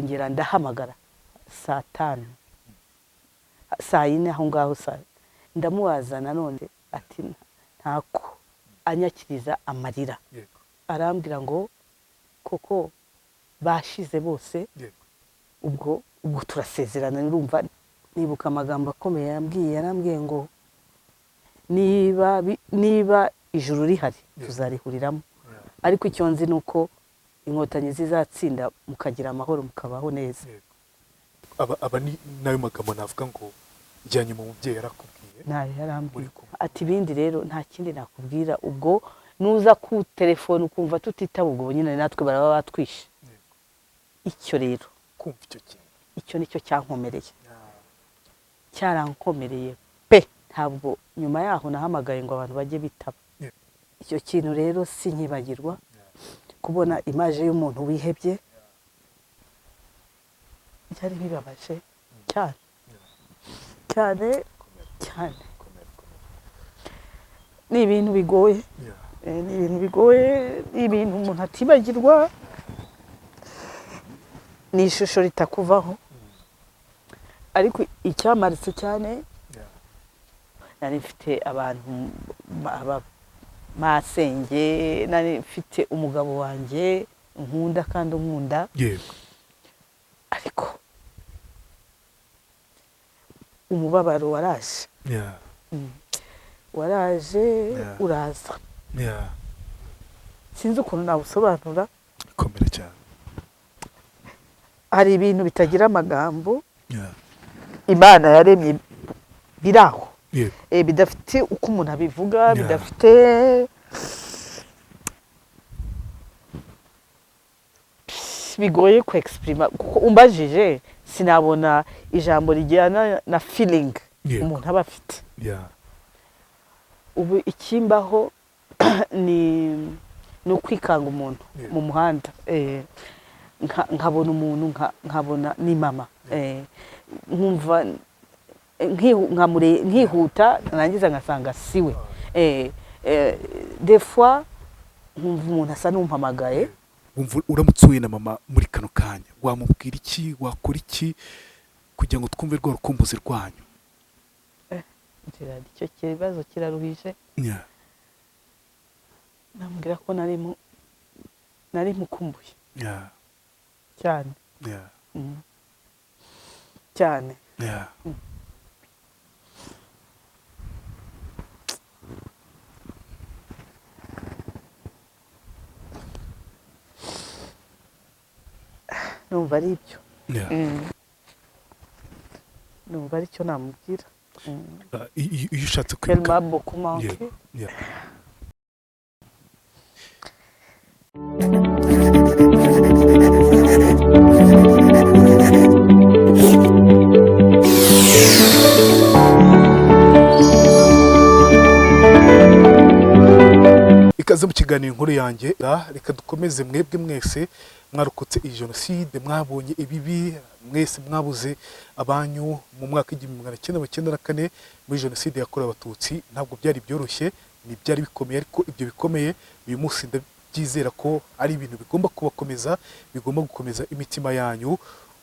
ndongera ndahamagara saa 5 saa 4 aho ngaho ndamubaza nanone ati ntako anyakiriza amarira arambwira ngo koko bashize bose ubwo turasezerana urumva nibuka amagambo akomeye yarambwiye ngo niba ijuru rihari tuzarihuriramo ariko icyo nzi nuko inkotanyi zizatsinda mukagira amahoro mukabaho neza. aba ni nayo magambo navuga ngo ijyanye mu mubyeyi yarakubwiye nayo yarambwiye ati ibindi rero nta kindi nakubwira ubwo nuza ku telefone ukumva tutitaba ubwo nyine natwe baraba batwishe. Icyo rero kumva icyo nicyo cyankomereye cyarankomereye pe ntabwo nyuma yaho nahamagaye ngo abantu bajye bitaba. Icyo kintu rero sinkibagirwa kubona image y'umuntu wihebye byari bibabaje cyane cyane cyane. Ni ibintu bigoye ni ibintu umuntu atibagirwa, ni ishusho ritakuvaho. Ariko icyamaritse cyane nari mfite abantu masenge, nari mfite umugabo wanjye nkunda kandi unkunda. Ariko umubabaro waraje waraje uraza sinzi ukuntu nawusobanura. Komera cyane. Hari ibintu bitagira amagambo Imana yaremye biraho bidafite uko umuntu abivuga, bidafite bigoye ku exprima kuko umbajije sinabona ijambo rijyana na feeling umuntu aba afite. Ubu ikimbaho ni ukwikanga umuntu mu muhanda nkabona umuntu nkabona ni mama nkumva nkihuta narangiza ngasanga siwe. Des fois nkumva umuntu asa n'umpamagaye. Uramutse uhuye na mama muri kano kanya wamubwira iki, wakora iki kugira ngo twumve rwa rukumbuzi rwanyu? Icyo kibazo kiraruhije. Nambwira ko nari mukumbuye cyane cyane. Numva ari ibyo. Numva ari cyo namubwira. Iyo ushatse kwibuka ikaze mu kiganiro inkuru yanjye. Reka dukomeze mwebwe mwese mwarokotse iyi jenoside, mwabonye ibibi, mwese mwabuze abanyu mu mwaka w'1994 muri jenoside yakorewe abatutsi. Ntabwo byari byoroshye, ni byari bikomeye, ariko ibyo bikomeye uyu munsi ndabyizera ko ari ibintu bigomba kubakomeza, bigomba gukomeza imitima yanyu.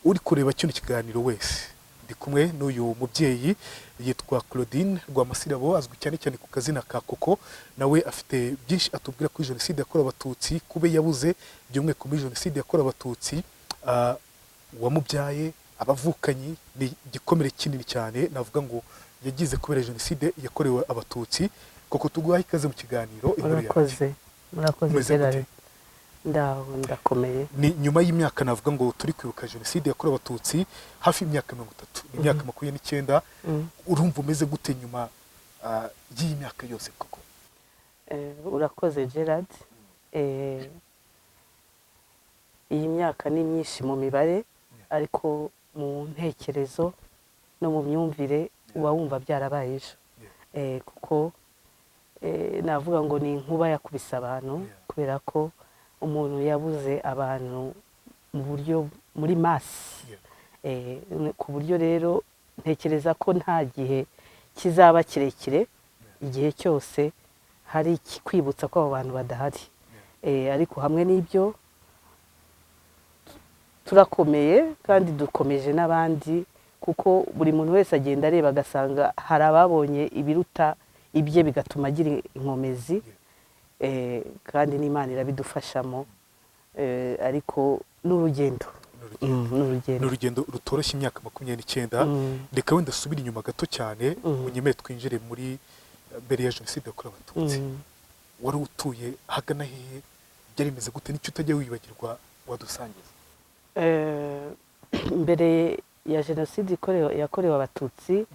Uri kureba kino kiganiro wese ndi kumwe n'uyu mubyeyi yitwa Claudine Rwamasirabo, azwi cyane cyane ku kazina ka Koko. Nawe afite byinshi atubwira kuri jenoside yakorewe abatutsi, kube yabuze by'umwihariko muri jenoside yakorewe abatutsi, wamubyaye, abavukanyi. Ni igikomere kinini cyane navuga ngo yagize kubera jenoside yakorewe abatutsi. Koko tuguhaye ikaze mu kiganiro inkuru yawe. Murakoze ndakomeye. Ni nyuma y'imyaka navuga ngo turi kwibuka jenoside yakorewe abatutsi hafi y'imyaka 30, imyaka 29. Urumva umeze gute nyuma y'iyi myaka yose koko? Urakoze Gerard. Iyi myaka ni myinshi mu mibare, ariko mu ntekerezo no mu myumvire uba wumva byarabaye ejo. Kuko navuga ngo ni inkuba yakubise abantu, kubera ko umuntu yabuze abantu mu buryo muri masi. Ku buryo rero ntekereza ko nta gihe kizaba kirekire, igihe cyose hari kwibutsa ko abo bantu badahari. Ariko hamwe n'ibyo turakomeye kandi dukomeje n'abandi kuko buri muntu wese agenda areba agasanga hari ababonye ibiruta ibye bigatuma agira inkomezi kandi n'Imana irabidufashamo ariko n'urugendo ni urugendo rutoroshye imyaka 29. Reka wenda asubire inyuma gato cyane unyemere twinjire muri mbere ya jenoside yakorewe Abatutsi. Wari utuye hagana hehe, byari bimeze gute, n'icyo utajya wibagirwa wadusangiza? Mbere ya jenoside yakorewe Abatutsi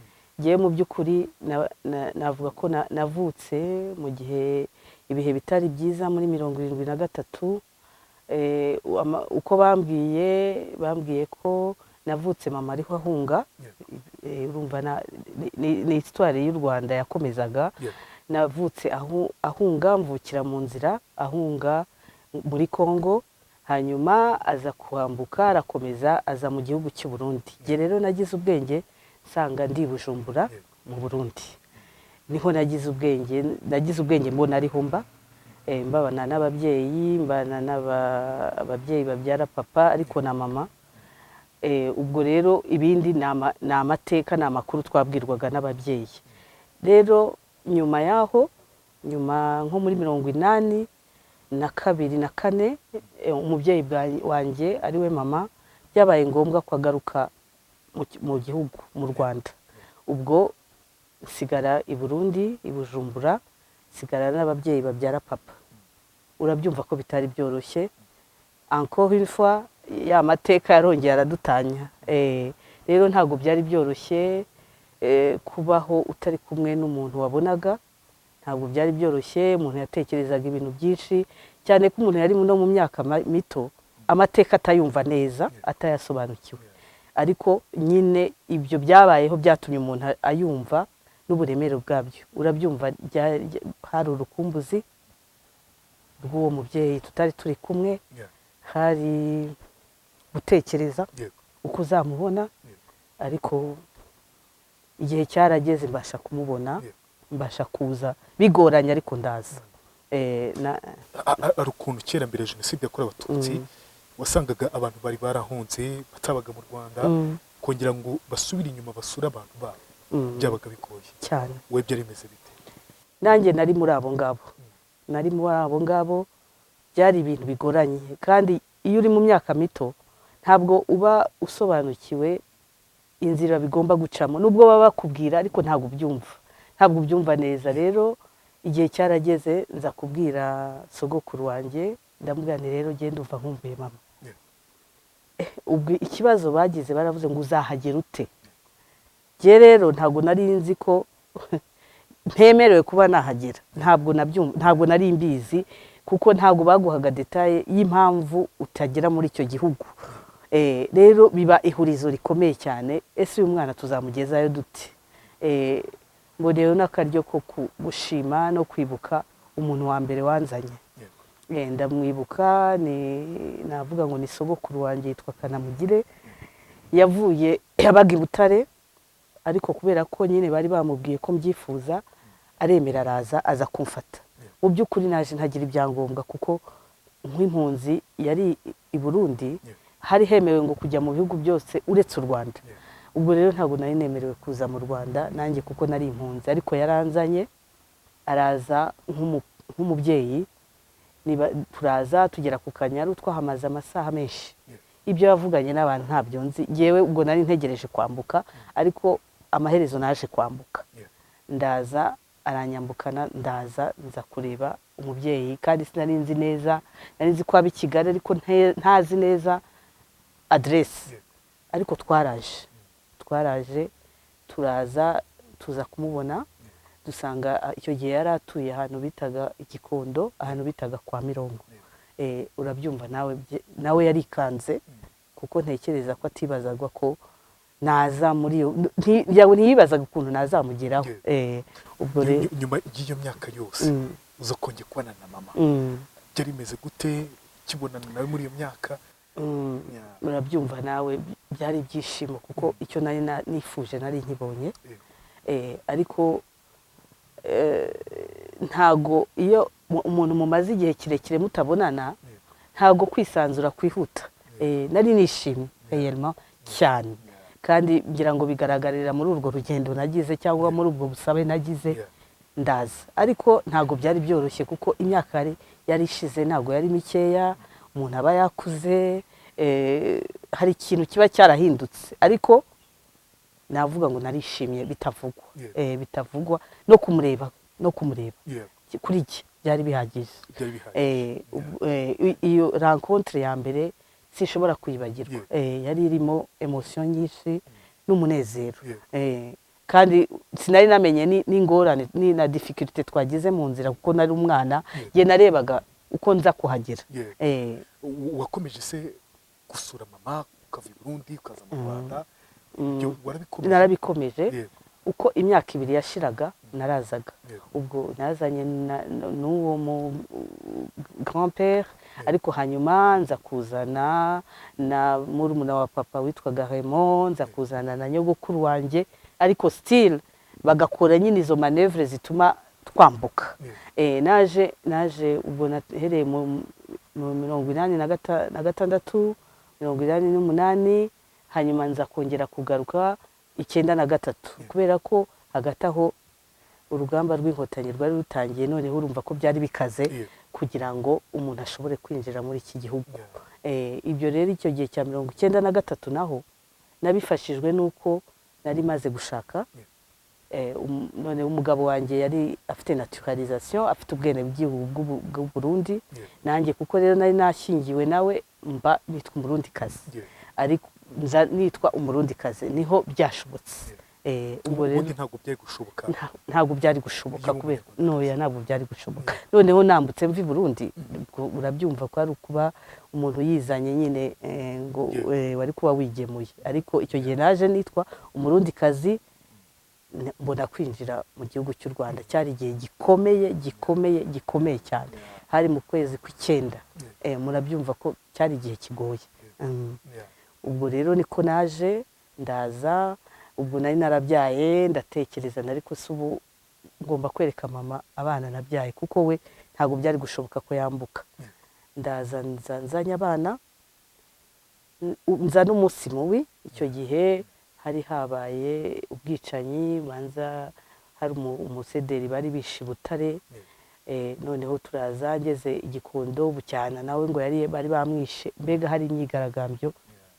ngiye mu by'ukuri navuga ko navutse mu gihe ibihe bitari byiza muri 73. Uko bambwiye ko navutse mama ariho ahunga, urumva ni histoire y'u Rwanda yakomezaga. Navutse ahunga, mvukira mu nzira ahunga muri Kongo, hanyuma aza kuhambuka arakomeza aza mu gihugu cy'u Burundi. Nge rero nagize ubwenge nsanga ndi Bujumbura mu Burundi, niho nagize ubwenge mbona ariho mba, mbabana n'ababyeyi, mbana n'ababyeyi babyara papa ariko na mama. Ubwo rero ibindi ni amateka, ni amakuru twabwirwaga n'ababyeyi. Rero nyuma yaho, nyuma nko muri 82 na 4 umubyeyi wanjye ari we mama byabaye ngombwa ko agaruka mu gihugu mu Rwanda. Ubwo sigara i Burundi, i Bujumbura, sigara n'ababyeyi babyara papa. Urabyumva ko bitari byoroshye. Encore une fois ya mateka yarongeye aradutanya. Rero ntago byari byoroshye kubaho utari kumwe n'umuntu wabonaga, ntabwo byari byoroshye. Umuntu yatekerezaga ibintu byinshi cyane ko umuntu yari no mu myaka mito, amateka atayumva neza, atayasobanukiwe. Ariko nyine ibyo byabayeho byatumye umuntu ayumva n'uburemere bwabyo. Urabyumva, hari urukumbuzi rw'uwo mubyeyi tutari turi kumwe, hari gutekereza uko uzamubona, ariko igihe cyarageze mbasha kumubona, mbasha kuza bigoranye ariko ndaza. Ari ukuntu kera mbere jenoside yakorewe Abatutsi wasangaga abantu bari barahunze batabaga mu Rwanda kongera ngo basubire inyuma basura abantu babo byabaga bigoye cyane. We byari bimeze bite? Nanjye nari muri abo ngabo, byari ibintu bigoranye, kandi iyo uri mu myaka mito ntabwo uba usobanukiwe inzira bigomba gucamo, nubwo baba bakubwira ariko ntabwo ubyumva neza. Rero igihe cyarageze nza kubwira sogokuru wanjye, ndamubwira nti rero genda uva nkumbuye mama. Ubwo ikibazo bagize baravuze ngo uzahagera ute. Je rero ntabwo nari nzi ko ntemerewe kuba nahagera, ntabwo nari mbizi, kuko ntabwo baguhaga detaye y'impamvu utagera muri icyo gihugu. Rero biba ihurizo rikomeye cyane, ese uyu mwana tuzamugezayo dute? Mboneyeho n'akaryo ko gushima no kwibuka umuntu wa mbere wanzanye. Ndamwibuka, navuga ngo ni sogokuru wanjye yitwa Kanamugire, yabaga i Butare, ariko kubera ko nyine bari bamubwiye ko mbyifuza aremera araza aza kumfata. Mu by'ukuri naje ntagira ibyangombwa kuko nk'impunzi yari i Burundi, hari hemewe ngo kujya mu bihugu byose uretse u Rwanda. Ubwo rero ntabwo nari nemerewe kuza mu Rwanda nanjye kuko nari impunzi, ariko yaranzanye araza nk'umubyeyi. Turaza tugera ku Kanyaru, twahamaze amasaha menshi. Ibyo yavuganye n'abantu ntabyo nzi, yewe ubwo nari ntegereje kwambuka, ariko amaherezo naje kwambuka. Ndaza aranyambukana, nza kureba umubyeyi, kandi sinari nzi neza, nari nzi ko aba i Kigali ariko ntazi neza adresse. Ariko twaraje turaza tuza kumubona, dusanga icyo gihe yari atuye ahantu bitaga Igikondo, ahantu bitaga kwa Mirongo. Urabyumva nawe yarikanze, kuko ntekereza ko atibazaga ko naza muri iyo ntiyibazaga ukuntu nazamugeraho. Ubwo rero nyuma y'iyo myaka yose uza kongera kubana na mama, byari bimeze gute kibonana nawe muri iyo myaka? Urabyumva nawe byari ibyishimo, kuko icyo nari nifuje nari nkibonye. Ariko ntago iyo umuntu mumaze igihe kirekire mutabonana, ntago kwisanzura kwihuta, nari nishimye réellement cyane kandi ngira ngo bigaragarira muri urwo rugendo nagize cyangwa muri ubwo busabe nagize ndaza ariko ntabwo byari byoroshye kuko imyaka yari ishize ntabwo yari mikeya umuntu aba yakuze hari ikintu kiba cyarahindutse ariko navuga ngo narishimye bitavugwa bitavugwa no kumureba kuri iki byari bihagije iyo rencontre ya mbere sinshobora kwibagirwa yari irimo emotion nyinshi n'umunezero kandi sinari namenye n'ingorane na difficulté twagize mu nzira kuko nari umwana ye narebaga uko nza kuhagera wakomeje se gusura mama ukava i Burundi ukaza mu Rwanda narabikomeje uko imyaka ibiri yashiraga narazaga ubwo nazanye n'uwo mu grand père ariko hanyuma nza kuzana na murumuna wa papa witwaga Raymond nza kuzana na nyogokuru wanjye ariko still bagakora nyine izo manevre zituma twambuka naje ubwo nahereye mu 86 88 hanyuma nza kongera kugaruka 93 kubera ko hagati aho urugamba rw'inkotanyi rwari rutangiye noneho urumva ko byari bikaze kugira ngo umuntu ashobore kwinjira muri iki gihugu ibyo rero icyo gihe cya 93 naho nabifashijwe nuko nari maze gushaka none umugabo wanjye yari afite naturalisation afite ubwene bw'igihugu bw'u Burundi nanjye kuko rero nari nashingiwe nawe mba nitwa umurundi kazi ariko nitwa umurundi kazi niho byashobotse ubwo rero ntabwo byari gushoboka kubera ntabwo byari gushoboka noneho nambutse mvi Burundi urabyumva ko ari ukuba umuntu yizanye nyine ngo wari kuba wigemuye ariko icyo gihe naje nitwa umurundi kazi mbona kwinjira mu gihugu cy'u Rwanda cyari igihe gikomeye cyane hari mu kwezi kw'icyenda murabyumva ko cyari igihe kigoye ubwo rero niko naje ndaza ubwo nari narabyaye ndatekereza ariko se ubu ngomba kwereka mama abana nabyaye kuko we ntabwo byari gushoboka ko yambuka ndaza nzanye abana nza n'umunsi mubi icyo gihe hari habaye ubwicanyi banza hari umusederi bari bishe Butare noneho turaza ngeze igikondo bucyana nawe ngo bari bamwishe mbega hari imyigaragambyo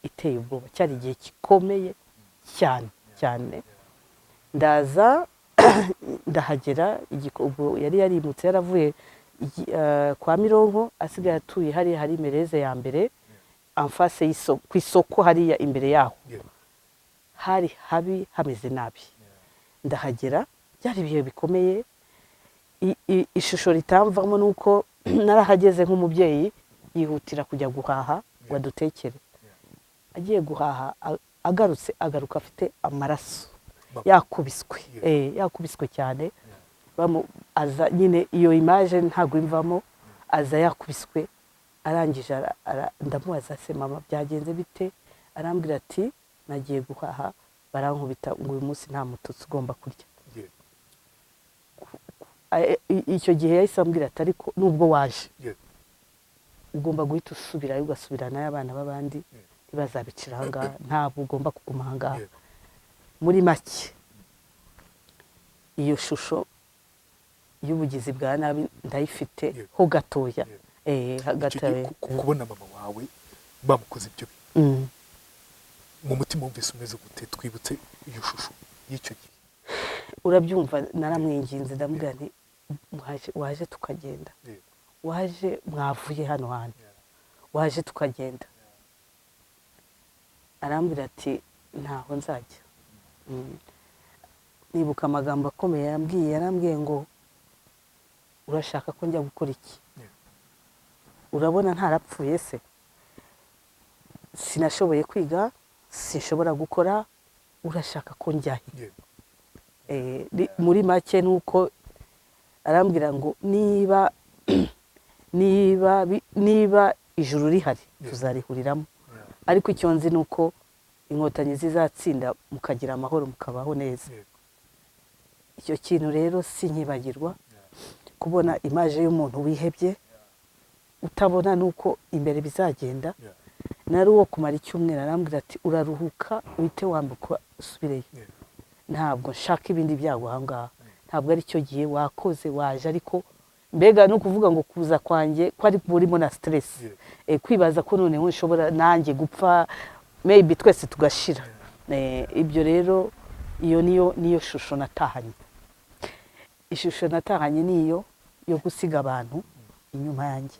iteye ubwoba cyari igihe gikomeye cyane ndaza ndahagera ubwo yari yarimutse yaravuye kwa Mironko asigaye atuye hari Mereze ya mbere en face ku isoko hariya imbere yaho hari habi hameze nabi ndahagera byari ibihe bikomeye ishusho ritamvamo nuko narahageze nk'umubyeyi yihutira kujya guhaha ngo adutekere agiye guhaha agaruka afite amaraso yakubiswe cyane aza nyine iyo image ntabwo imvamo aza yakubiswe arangije ndamubaza se mama byagenze bite arambwira ati nagiye guhaha barankubita ngo uyu munsi nta mututsi ugomba kurya icyo gihe yahise ambwira ati ariko nubwo waje ugomba guhita usubirayo ugasubiranayo abana b'abandi ntibazabicira aha ngaha ntabwo ugomba kuguma aha ngaha muri make iyo shusho y'ubugizi bwa nabi ndayifite ho gatoya kubona mama wawe bamukoze ibyo mu mutima wumvise umeze gute twibutse iyo shusho y'icyo gihe urabyumva naramwinginze ndamubwira nti waje tukagenda waje mwavuye hano hantu waje tukagenda arambwira ati ntaho nzajya nibuka amagambo akomeye yarambwiye ngo urashaka ko njya gukora iki urabona ntarapfuye se sinashoboye kwiga sinshobora gukora urashaka ko njyahe muri make nuko arambwira ngo niba ijuru rihari tuzarihuriramo ariko icyo nzi nuko inkotanyi zizatsinda mukagira amahoro mukabaho neza icyo kintu rero sinkibagirwa kubona image y'umuntu wihebye utabona nuko imbere bizagenda nari uwo kumara icyumweru, arambwira ati uraruhuka uhite wambuka usubireyo, ntabwo nshaka ibindi byago aha ngaha, ntabwo ari cyo gihe, wakoze waje, ariko mbega no kuvuga ngo kuza kwanjye ko ari burimo na stress, kwibaza ko noneho nshobora nanjye gupfa, maybe twese tugashira. Ibyo rero iyo niyo shusho natahanye. Ishusho natahanye niyo yo gusiga abantu inyuma yanjye.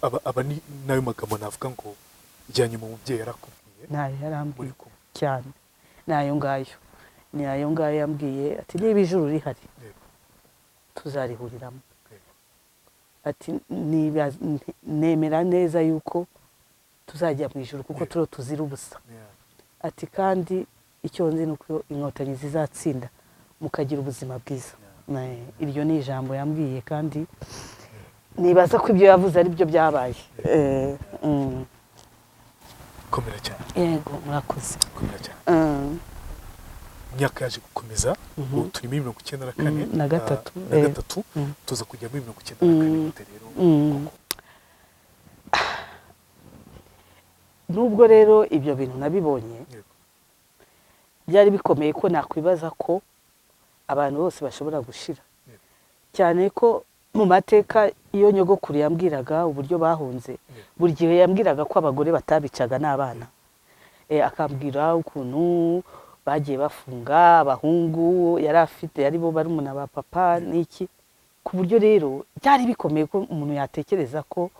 aba ni nayo magambo navuga ngo ijyanye mu mubyeyi yarakubwiye. Nayo yarambwiye cyane, nayo ngayo yambwiye ati niba ijuru rihari tuzarihuriramo, ati nemera neza yuko tuzajya mu ijuru kuko turiho tuzira ubusa, ati kandi icyo nzi ni uko inkotanyi zizatsinda mukagira ubuzima bwiza. Iryo ni ijambo yambwiye, kandi nibaza ko ibyo yavuze ari byo byabaye. Komera cyane. Yego, murakoze. Komera cyane. Imyaka yaje gukomeza, ubu turi muri 94 na gatatu, tuza kujya muri 94 rero. Nubwo rero ibyo bintu nabibonye, byari bikomeye ko nakwibaza ko abantu bose bashobora gushira, cyane ko mu mateka iyo nyogokuru yambwiraga uburyo bahunze, buri gihe yambwiraga ko abagore batabicaga n'abana, akambwira ukuntu bagiye bafunga abahungu yari afite, ari bo barumuna ba papa n'iki, ku buryo rero byari bikomeye ko umuntu yatekereza ko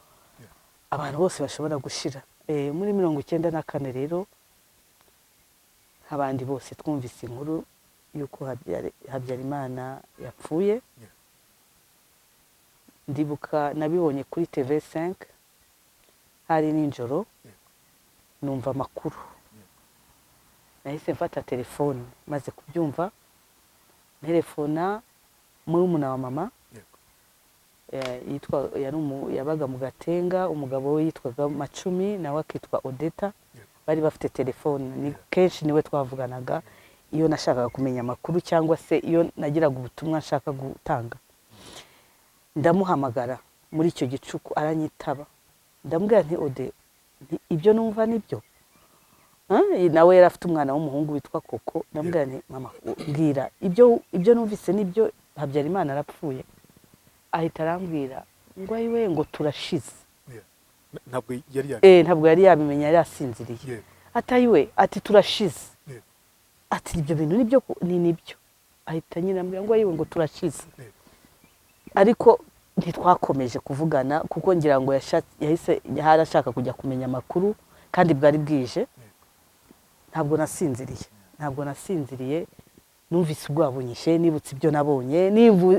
abantu bose bashobora gushira. Muri 94 rero abandi bose twumvise inkuru yuko Habyarimana yapfuye. Ndibuka nabibonye kuri TV5 hari ninjoro, numva amakuru, nahise mfata telefone, maze kubyumva telefona murumuna wa mama, yabaga mu Gatenga, umugabo we yitwaga Macumi nawe akitwa Odeta, bari bafite telefone, ni kenshi niwe twavuganaga iyo nashakaga kumenya amakuru cyangwa se iyo nagiraga ubutumwa nshaka gutanga. Ndamuhamagara muri icyo gicuku, aranyitaba, ndamubwira nti Ode, ibyo numva nibyo? Nawe yari afite umwana w'umuhungu witwa Koko, ndamubwira nti mama mbwira ibyo numvise nibyo, Habyarimana arapfuye? Ahita arambwira ngo ayiwe ngo turashize. Ntabwo yari yabimenya, yari yasinziriye. Atayiwe ati turashize, ati ibyo bintu nibyo nibyo. Ahita nyine ambwira ngo ayiwe ngo turashize, ariko ntitwakomeje kuvugana kuko ngira ngo yahise harashaka kujya kumenya amakuru, kandi bwari bwije. Ntabwo nasinziriye, numvise ubwabunyishe, nibutse ibyo nabonye,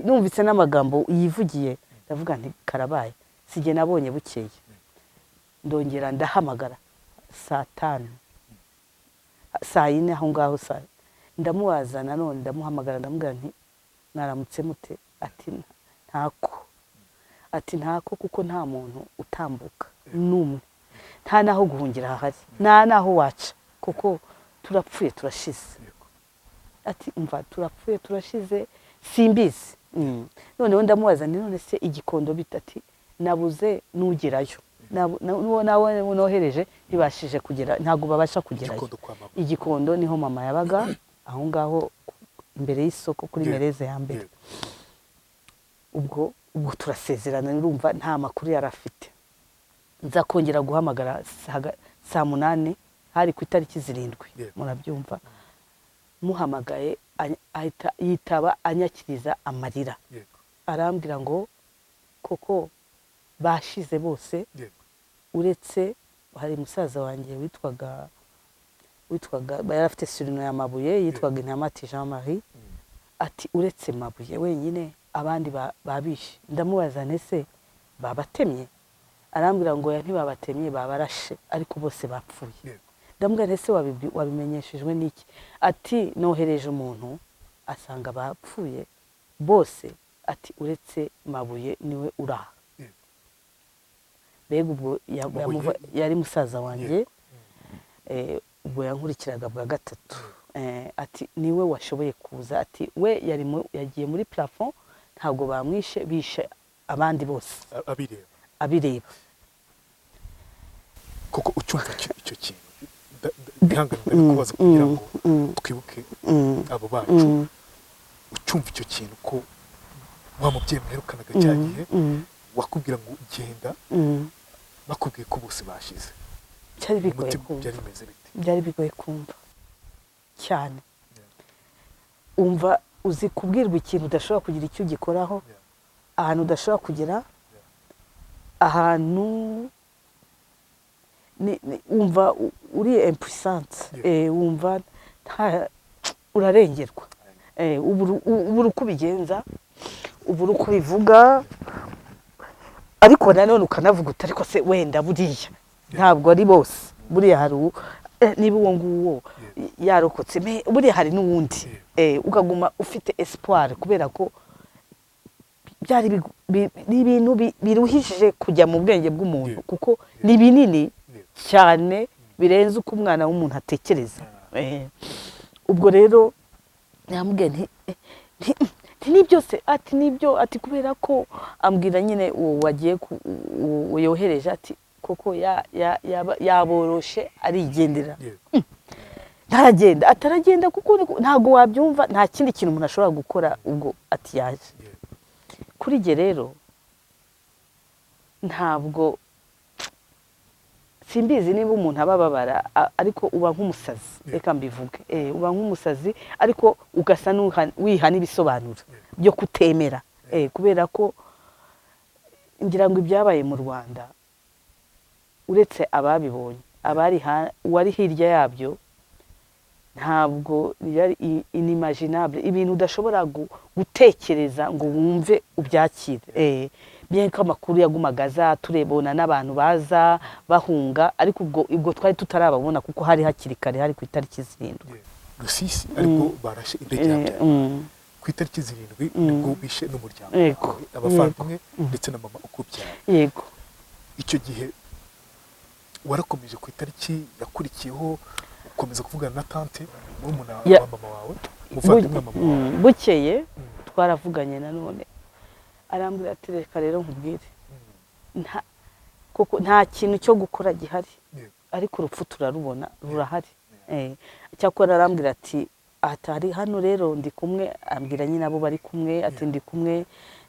numvise n'amagambo yivugiye, ndavuga nti karabaye, sije nabonye bukeye. Ndongera ndahamagara saa 5, saa 4 aho ngaho, ndamubaza nanone, ndamuhamagara ndamubwira nti naramutse mute? Ati ntako kuko nta muntu utambuka n'umwe, nta naho guhungira hahari, nta naho waca kuko turapfuye turashize. Ati umva turapfuye turashize simbizi. Noneho ndamubaza nti none se igikondo bita? Ati nabuze nugerayo, nawe nohereje ntibashije kugera, ntago babasha kugerayo. Igikondo niho mama yabaga, aho ngaho imbere y'isoko kuri Mereze ya mbere. Ubwo turasezerana, urumva nta makuru yari afite. Nza kongera guhamagara saa 8, hari ku itariki 7, murabyumva. Muhamagaye ahita yitaba, anyakiriza amarira, arambwira ngo Koko bashize bose, uretse hari musaza wanjye witwaga yari afite surino ya Mabuye, yitwaga Intamati Jean Marie. Ati uretse Mabuye wenyine abandi babishe. Ndamubaza nese babatemye? Arambwira ngo ntibabatemye, babarashe, ariko bose bapfuye. Ndambwira nese wabimenyeshejwe n'iki? Ati nohereje umuntu asanga bapfuye bose, ati uretse Mabuye niwe uraha. Mbega ubwo yari musaza wanjye, ubwo yankurikiraga bwa gatatu. Ati niwe washoboye kuza, ati we yagiye muri plafond, ntabwo bamwishe, bishe abandi bose abireba. koko ucyumva icyo kintu bihangana ndabikubaza kugira ngo twibuke abo bacu ucyumva icyo kintu ko wa mubyeyi mwerukanaga cya gihe wakubwira ngo genda bakubwiye ko bose bashize byari bigoye kumva byari bimeze bite byari bigoye kumva cyane umva uzi kubwirwa ikintu udashobora kugira icyo ugikoraho ahantu udashobora kugera ahantu wumva uri impuissance wumva urarengerwa ubura uko ubigenza ubura uko ubivuga ariko nanone ukanavuga uti ariko se wenda buriya ntabwo ari bose buriya hari niba uwo nguwo yarokotse buriya hari n'uwundi ukaguma ufite espoir kubera ko byari ibintu biruhishije kujya mu bwenge bw'umuntu kuko ni binini cyane birenze uko umwana w'umuntu atekereza ubwo rero namubwiye ni byose ati nibyo ati kubera ko ambwira nyine uwo wagiye yohereje ati koko yaboroshe arigendera ntaragenda ataragenda kuko ntabwo wabyumva nta kindi kintu umuntu ashobora gukora ubwo ati yaje kuri jye rero ntabwo simbizi niba umuntu ababara ariko uba nk'umusazi reka mbivuge uba nk'umusazi ariko ugasa wiha n'ibisobanuro byo kutemera kubera ko ngira ngo ibyabaye mu Rwanda uretse ababibonye uwari hirya yabyo ntabwo yari inimaginable ibintu udashobora gutekereza ngo wumve ubyakire bien ko amakuru yagumaga turebona n'abantu baza bahunga ariko ubwo twari tutarababona kuko hari hakiri kare hari ku itariki 7 Rusisi ariko barashe indege ku itariki 7 nibwo bishe n'umuryango abavandimwe ndetse na mama ukubyara yego icyo gihe warakomeje ku itariki yakurikiyeho ukomeza kuvugana na tante n'umuna wa mama wawe muvandimwe mama wawe bukeye twaravuganye nanone arambwira ati reka rero nkubwire nta kintu cyo gukora gihari ariko urupfu turarubona rurahari cyakora arambwira ati atari hano rero ndi kumwe ambwira nyine abo bari kumwe ati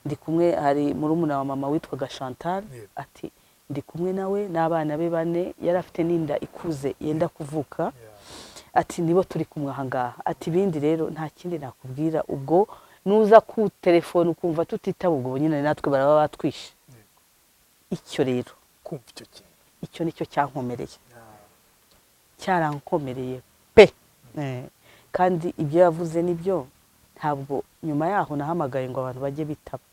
ndi kumwe hari murumuna wa mama witwaga Chantal ati ndi kumwe nawe n'abana be 4 yari afite n'inda ikuze yenda kuvuka ati nibo turi kumwe ahangaha ati bindi rero nta kindi nakubwira ubwo nuza ku telefone ukumva tutitaba ubwo nyine natwe baraba batwishe icyo rero kumva icyo kintu icyo nicyo cyankomereye cyarankomereye pe kandi ibyo yavuze nibyo ntabwo nyuma yaho nahamagaye ngo abantu bajye bitaba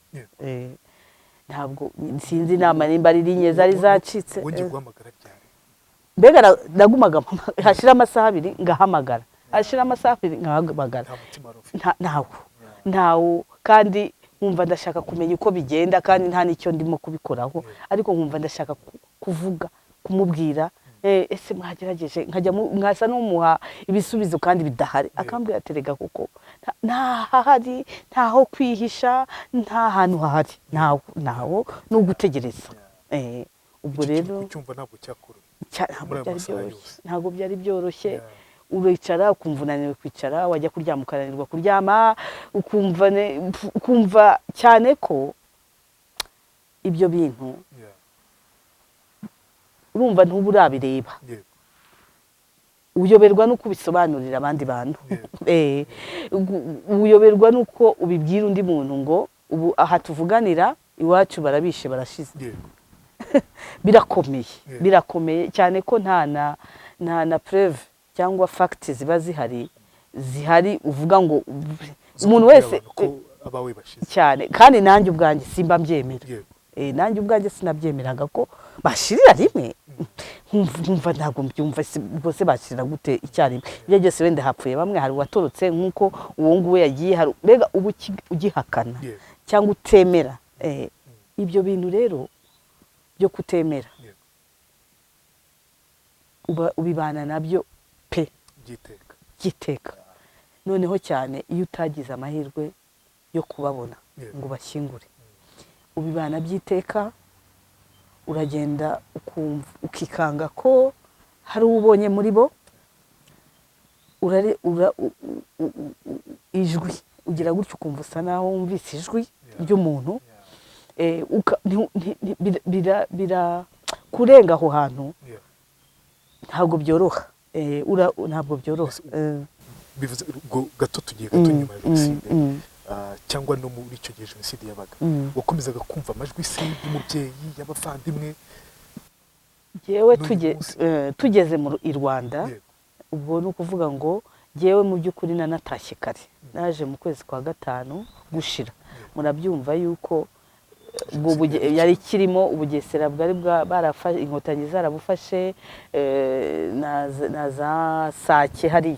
ntabwo sinzi inama nimba ari linye zari zacitse wongeye guhamagara cyane mbega nagumaga hashira amasaha 2 ngahamagara hashira amasaha 2 ngahamagara ntawo kandi nkumva ndashaka kumenya uko bigenda kandi nta nicyo ndimo kubikoraho ariko nkumva ndashaka kuvuga kumubwira ese mwagerageje nkajya mwasa n'umuha ibisubizo kandi bidahari akambwira aterega kuko ntaho kwihisha nta hantu hahari ntaho no gutegereza ubwo rero cyumva ntabwo cyakuru ntabwo byari byoroshye uricara ukumva unaniwe kwicara wajya kuryama ukananirwa kuryama ukumva cyane ko ibyo bintu urumva ntuba urabireba uyoberwa nuko ubisobanurira abandi bantu uyoberwa nuko ubibwira undi muntu ngo ubu aha tuvuganira iwacu barabishe barashize birakomeye cyane ko nta na preuve cyangwa facts ziba zihari uvuga ngo umuntu wese cyane kandi nanjye ubwanjye simba mbyemera nanjye ubwanjye sinabyemeraga ko bashirira rimwe nkumva ntabwo mbyumva bose bashirira gute icyarimwe ibyo byose wenda hapfuye bamwe hari watorotse nkuko uwo nguwe yagiye hari mbega ubu ugihakana cyangwa utemera ibyo bintu rero byo kutemera ubibana nabyo pe giteka noneho cyane iyo utagize amahirwe yo kubabona ngo bashyingure ubibana byiteka uragenda ukumva ukikanga ko hari ubonye muri bo ijwi ugira gutyo ukumva usa naho wumvise ijwi ry'umuntu kurenga aho hantu ntabwo byoroha ntabwo byoroha bivuze gato tugiye gato nyuma ya jenoside cyangwa no muri icyo gihe jenoside yabaga wakomezaga kumva amajwi se y'umubyeyi y'abavandimwe yewe tugeze i Rwanda ubwo ni ukuvuga ngo yewe mu by'ukuri nanatashye kare naje mu kwezi kwa gatanu gushira murabyumva yuko yari kirimo ubugesera bwari barafashe inkotanyi zarabufashe na za Sake hariya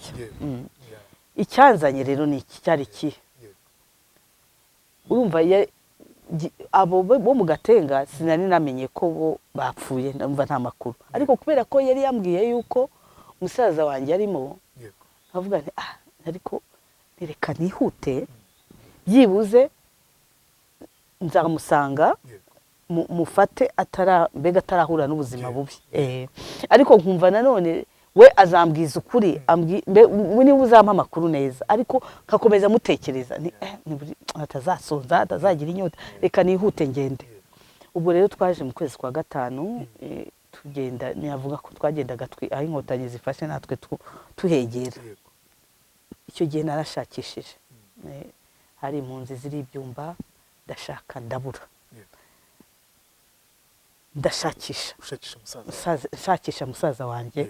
icyanzanye rero ni iki cyari kihe urumva abo bo mu Gatenga sinari namenye ko bo bapfuye ndumva nta makuru ariko kubera ko yari yambwiye yuko musaza wanjye arimo nkavuga nti ariko nereka nihute byibuze nzamusanga mufate mbega atarahura n'ubuzima bubi ariko nkumva nanone we azambwiza ukuri niba uzampa amakuru neza ariko nkakomeza mutekereza atazasonza atazagira inyota reka nihute ngende ubwo rero twaje mu kwezi kwa gatanu tugenda navuga ko twagendaga aho inkotanyi zifashe natwe tuhegera icyo gihe narashakishije hari impunzi ziri ibyumba ndashaka ndabura ndashakisha musaza wanjye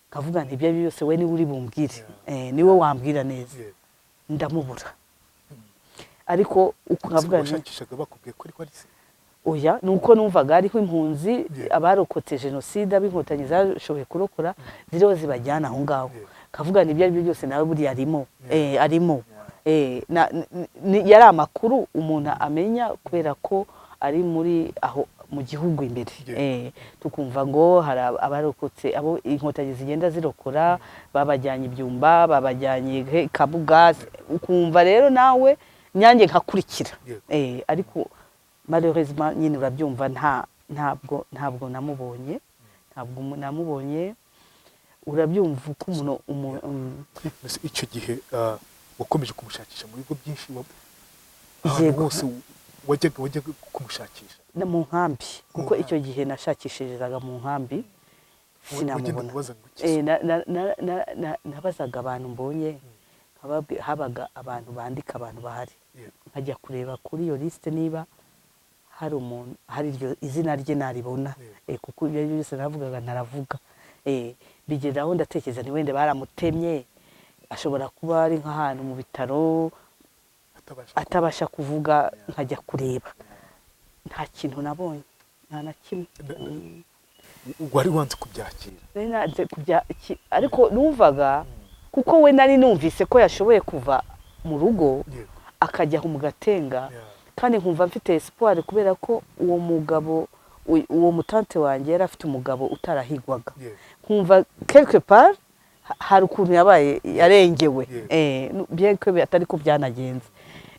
kavuga nti ibyo byose we niwe uri bumbwire niwe wambwira neza ndamubura ariko ukavuga nti washakishaga bakubwiye ko ari se oya nuko numvaga ariho impunzi abarokotse jenoside ab'inkotanyi zashoboye kurokora ziriho zibajyana aho ngaho kavuga nti ibyo byose nawe buri arimo yari amakuru umuntu amenya kubera ko ari muri aho mu gihugu imbere tukumva ngo hari abarokotse abo inkotanyi zigenda zirokora babajyanye ibyumba babajyanye Kabuga ukumva rero nawe nyange nkakurikira ariko malheureusement nyine urabyumva ntabwo namubonye urabyumva uko umuntu icyo gihe wakomeje kumushakisha mu bigo byinshi bose wajyaga kumushakisha mu nkambi kuko icyo gihe nashakishirizaga mu nkambi sinamubona nabazaga abantu mbonye habaga abantu bandika abantu bahari nkajya kureba kuri iyo lisite niba hari umuntu hari izina rye naribona kuko ibyo byose navugaga ntaravuga bigeraho ndatekereza ni wenda baramutemye ashobora kuba ari nk'ahantu mu bitaro atabasha kuvuga nkajya kureba nta kintu nabonye nta na kimwe wari wanze kubyakira ariko numvaga kuko we nari numvise ko yashoboye kuva mu rugo akajya mu Gatenga kandi nkumva mfite espoir kubera ko uwo mugabo uwo mutante wanjye yari afite umugabo utarahigwaga nkumva quelque part hari ukuntu yabaye yarengewe bien que atari ko byanagenze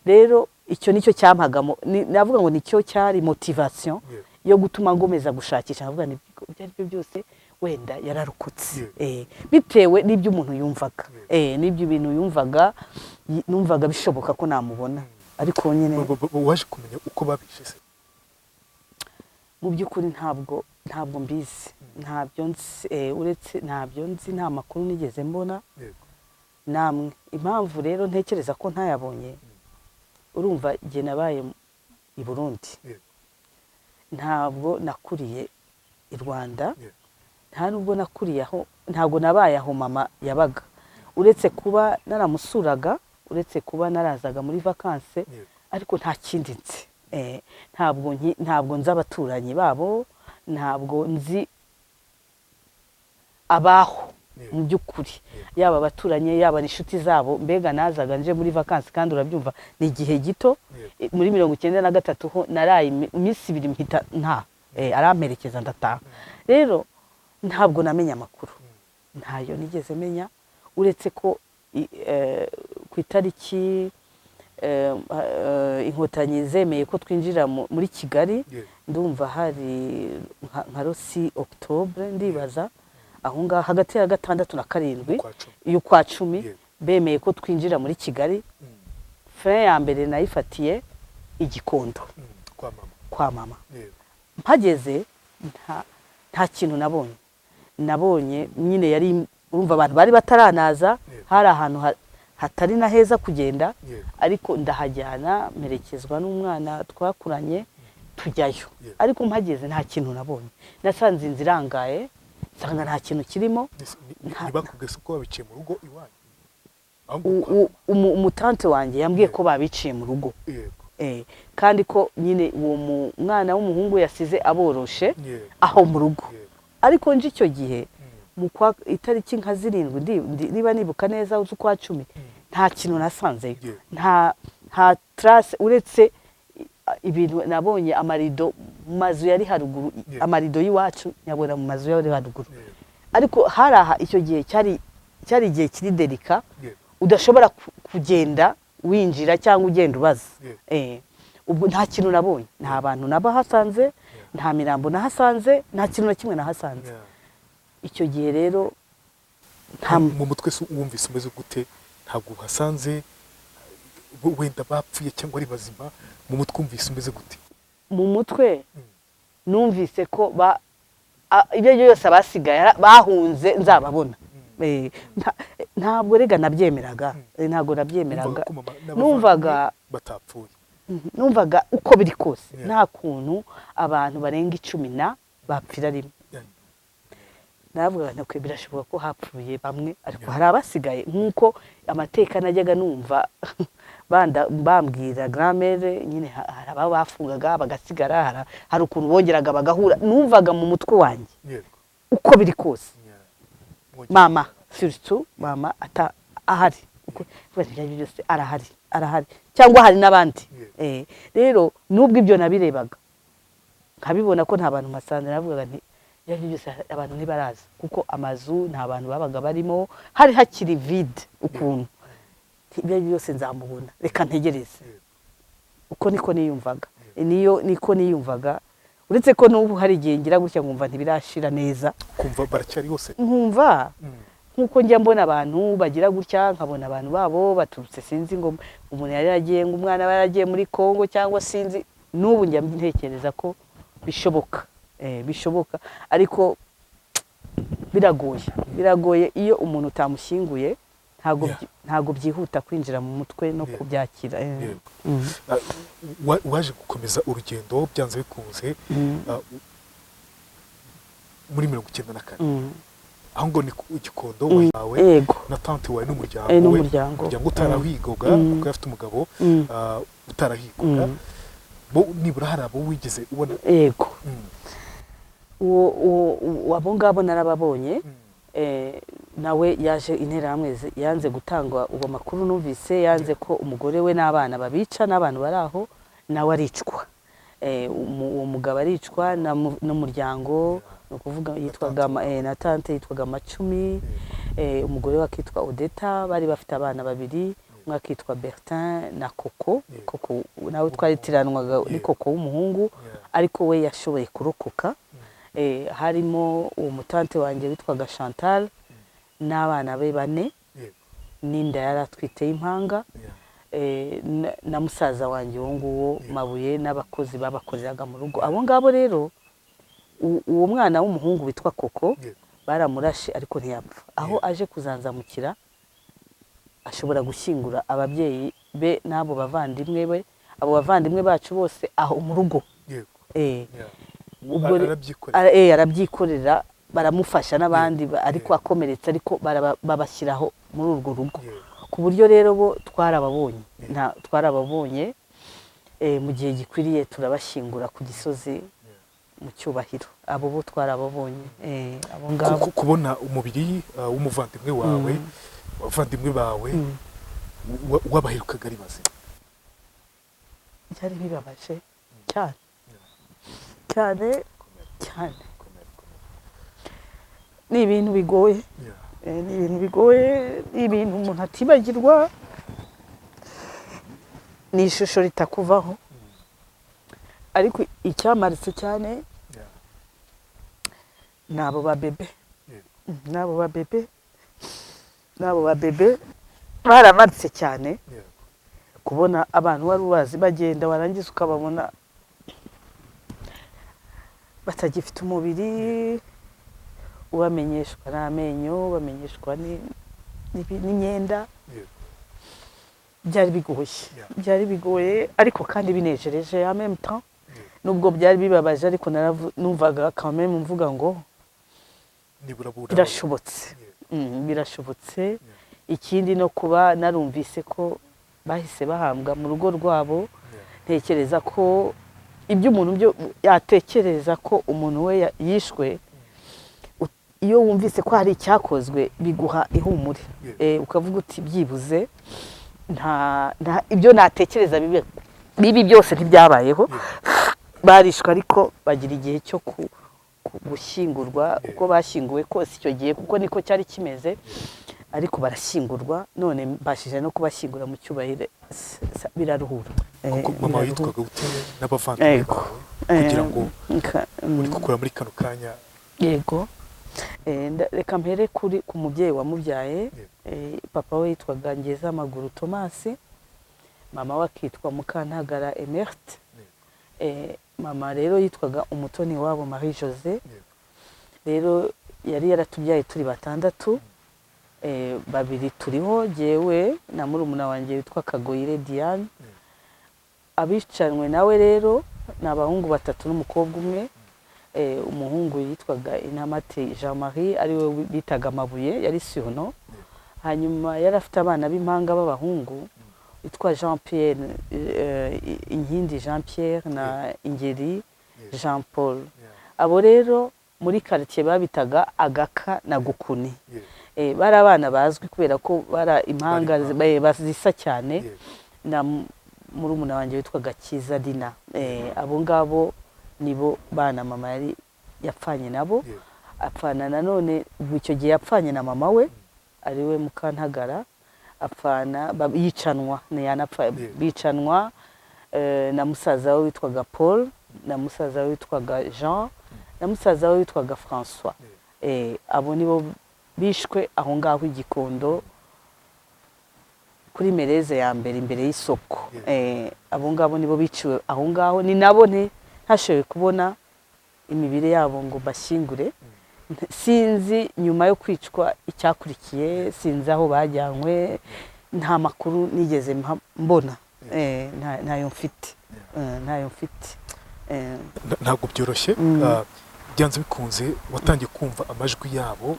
rero icyo nicyo cyampagamo navuga ngo nicyo cyari motivation yo gutuma ngomeza gushakisha navuga ni ibyo byose wenda yararukutse bitewe n'ibyo umuntu yumvaga n'ibyo ibintu yumvaga numvaga bishoboka ko namubona ariko nyine waje kumenya uko babishe se mu by'ukuri ntabwo mbizi ntabyo nzi uretse ntabyo nzi nta makuru nigeze mbona namwe impamvu rero ntekereza ko ntayabonye urumva igihe nabaye i Burundi ntabwo nakuriye i Rwanda nta nubwo nakuriye aho ntabwo nabaye aho mama yabaga uretse kuba naramusuraga uretse kuba narazaga muri vacances ariko nta kindi nzi ntabwo nzi abaturanyi babo ntabwo nzi abaho mu by'ukuri yaba abaturanyi yaba n'inshuti zabo mbega nazaga nje muri vacances kandi urabyumva ni igihe gito muri 1993 ho naraye iminsi 2 mpita aramperekeza ndataha rero ntabwo namenya amakuru ntayo nigeze menya uretse ko ku itariki inkotanyi zemeye ko twinjira muri Kigali ndumva hari nka rosi octobre ndibaza aho ngaho hagati ya 6 na 7 y'ukwa 10 bemeye ko twinjira muri Kigali. Fin ya mbere nayifatiye igikondo kwa mama. Mpageze nta kintu nabonye nyine yari urumva abantu bari bataranaza, hari ahantu hatari na heza kugenda, ariko ndahajyana merekezwa n'umwana twakuranye tujyayo. Ariko mpageze nta kintu nabonye, nasanze inzira irangaye, nsanga nta kintu kirimo. Ntibakugese ko babiciye mu rugo iwanyu? Umutante wanjye yambwiye ko babiciye mu rugo, kandi ko nyine uwo mwana w'umuhungu yasize aboroshe aho mu rugo. Ariko nje icyo gihe mu kwa itariki nka 7 niba nibuka neza z'ukwa 10 nta kintu nasanzeyo, nta trace uretse ibintu nabonye amarido mu mazu yari haruguru, amarido y'iwacu nyabona mu mazu yari haruguru. Ariko haraha icyo gihe cyari igihe kiri delika, udashobora kugenda winjira cyangwa ugenda ubaza. Ubwo nta kintu nabonye, nta bantu nabahasanze, nta mirambo nahasanze, nta kintu na kimwe nahasanze. Icyo gihe rero mu mutwe wumvise umeze gute? Ntabwo uhasanze wenda bapfuye cyangwa ari bazima? Mu mutwe wumvise umeze gute? Mu mutwe numvise ko ibyo yose abasigaye bahunze nzababona. Ntabwo rega nabyemeraga, numvaga batapfuye, numvaga uko biri kose nta kuntu abantu barenga 10 bapfira rimwe. Navuga nako birashoboka ko hapfuye bamwe, ariko hari abasigaye nkuko amateka najyaga numva bambwira gramere nyine, hari abafungaga bagasigara, hari ukuntu bongeraga bagahura. Numvaga mu mutwe wanjye uko biri kose mama surtout mama ahari, uko byose arahari cyangwa hari n'abandi. Rero nubwo ibyo nabirebaga nkabibona ko nta bantu masanze, navuga nti byose abantu ntibaraza, kuko amazu nta bantu babaga barimo, hari hakiri vide ukuntu. Ibyo byose nzamubona, reka ntegereze. Uko niko niyumvaga, niko niyumvaga, uretse ko n'ubu hari igihe ngira gutya nkumva ntibirashira neza, kumva baracyari hose, nkumva nkuko njya mbona abantu bagira gutya, nkabona abantu babo baturutse sinzi ngo umuntu yari yagiye, ngo umwana yaragiye muri Kongo cyangwa sinzi. N'ubu njya ntekereza ko bishoboka, bishoboka, ariko biragoye iyo umuntu utamushyinguye, ntago byihuta kwinjira mu mutwe no kubyakira. Waje gukomeza urugendo byanze bikunze muri 94, aho ngo ni igikondo wawe na tante wawe n'umuryango utarahigoga, kuko yafite umugabo utarahigoga. Bo nibura hari abo wigeze ubona? Abo ngabo narababonye. Nawe yaje interahamwe yanze gutangwa uwo makuru, numvise yanze ko umugore we n'abana babica, n'abantu baraho nawe aricwa. Uwo mugabo aricwa n'umuryango, no kuvuga yitwaga na tante yitwaga Macumi, umugore we akitwa Odeta. Bari bafite abana babiri, umwe akitwa Bertin na Koko nawe twaritiranwaga ni Koko w'umuhungu, ariko we yashoboye kurokoka. Harimo uwo mutante wanjye witwaga Chantal n'abana be 4, n'inda yari atwite impanga, na musaza wanjye uwo nguwo Mabuye, n'abakozi babakoreraga mu rugo. Abo ngabo rero uwo mwana w'umuhungu witwa Koko baramurashe, ariko ntiyapfa. Aho aje kuzanzamukira ashobora gushyingura ababyeyi be n'abo bavandimwe be, abo bavandimwe bacu bose aho mu rugo. Ubwo arabyikorera, baramufasha n'abandi, ariko akomeretse, ariko babashyiraho muri urwo rugo. Ku buryo rero bo twarababonye mu gihe gikwiriye, turabashyingura ku Gisozi mu cyubahiro. Abo bo twarababonye. Abo ngabo kubona umubiri w'umuvandimwe wawe, abavandimwe bawe wabaherukaga ari bazima, byari bibabaje cyane. Ni ibintu bigoye, ni ibintu umuntu atibagirwa, ni ishusho ritakuvaho. ariko icyamaritse cyane Yeah. ni abo babebe Yeah. n'abo babebe baramaritse cyane Yeah. kubona abantu wari ubazi bagenda warangiza ukababona batagifite umubiri, ubamenyeshwa n'amenyo, bamenyeshwa n'imyenda. Yeah. byari bigoye Yeah. byari bigoye ariko kandi binejereje en même temps. Yeah. Nubwo byari bibabaje ariko numvaga quand même mvuga ngo nibura birashobotse. Birashobotse. Ikindi no kuba narumvise ko bahise bahambwa mu rugo rwabo. Ntekereza ko ibyo umuntu byo yatekereza ko umuntu we yishwe, iyo wumvise ko hari icyakozwe biguha ihumure. Ukavuga uti byibuze nta ibyo natekereza bibi byose ntibyabayeho. Barishwe ariko bagira igihe cyo gushyingurwa, uko bashyinguwe kose icyo gihe kuko niko cyari kimeze, ariko barashyingurwa. None mbashije no kubashyingura mu cyubahiro, biraruhura. kuko mama yitwaga gute n'abavandimwe bawe kugira ngo uri gukora muri kano kanya? Yego, reka mpere ku mubyeyi wamubyaye. Papa we yitwaga Ngezamaguru Thomas, mama we akitwa Mukantagara Emerte. Mama rero yitwaga Umutoni wabo Marie José. Rero yari yaratubyaye turi batandatu. Babiri turiho, jyewe na murumuna wanjye witwa Kagoyire Diane. Abicanwe nawe rero ni abahungu batatu n'umukobwa umwe. Umuhungu yitwaga Inamate Jean Marie, ariwe bitaga Amabuye, yari Surno. Hanyuma yari afite abana b'impanga b'abahungu witwa Jean Pierre, Inkindi Jean Pierre na Ingeri Jean Paul. Abo rero muri quartier babitaga Agaka na Gukuni. Bari abana bazwi kubera ko bara impanga bazisa cyane. Na murumuna wanjye witwaga Kiza Dina. Abo ngabo nibo bana mama yari yapfanye nabo. Apfana nanone icyo gihe yapfanye na mama we ariwe Mukantagara. Apfana yicanwa bicanwa na musaza we witwaga Paul, na musaza we witwaga Jean, na musaza we witwaga François. Abo nibo bishwe aho ngaho Igikondo kuri Mereze ya mbere imbere y'isoko. Abo ngabo nibo biciwe aho ngaho. Ni nabo ntashoboye kubona imibiri yabo ngo bashyingure. Sinzi nyuma yo kwicwa icyakurikiye, sinzi aho bajyanywe, nta makuru nigeze mbona. Ntayo mfite. Ntabwo byoroshye. Byanze bikunze watangiye kumva amajwi yabo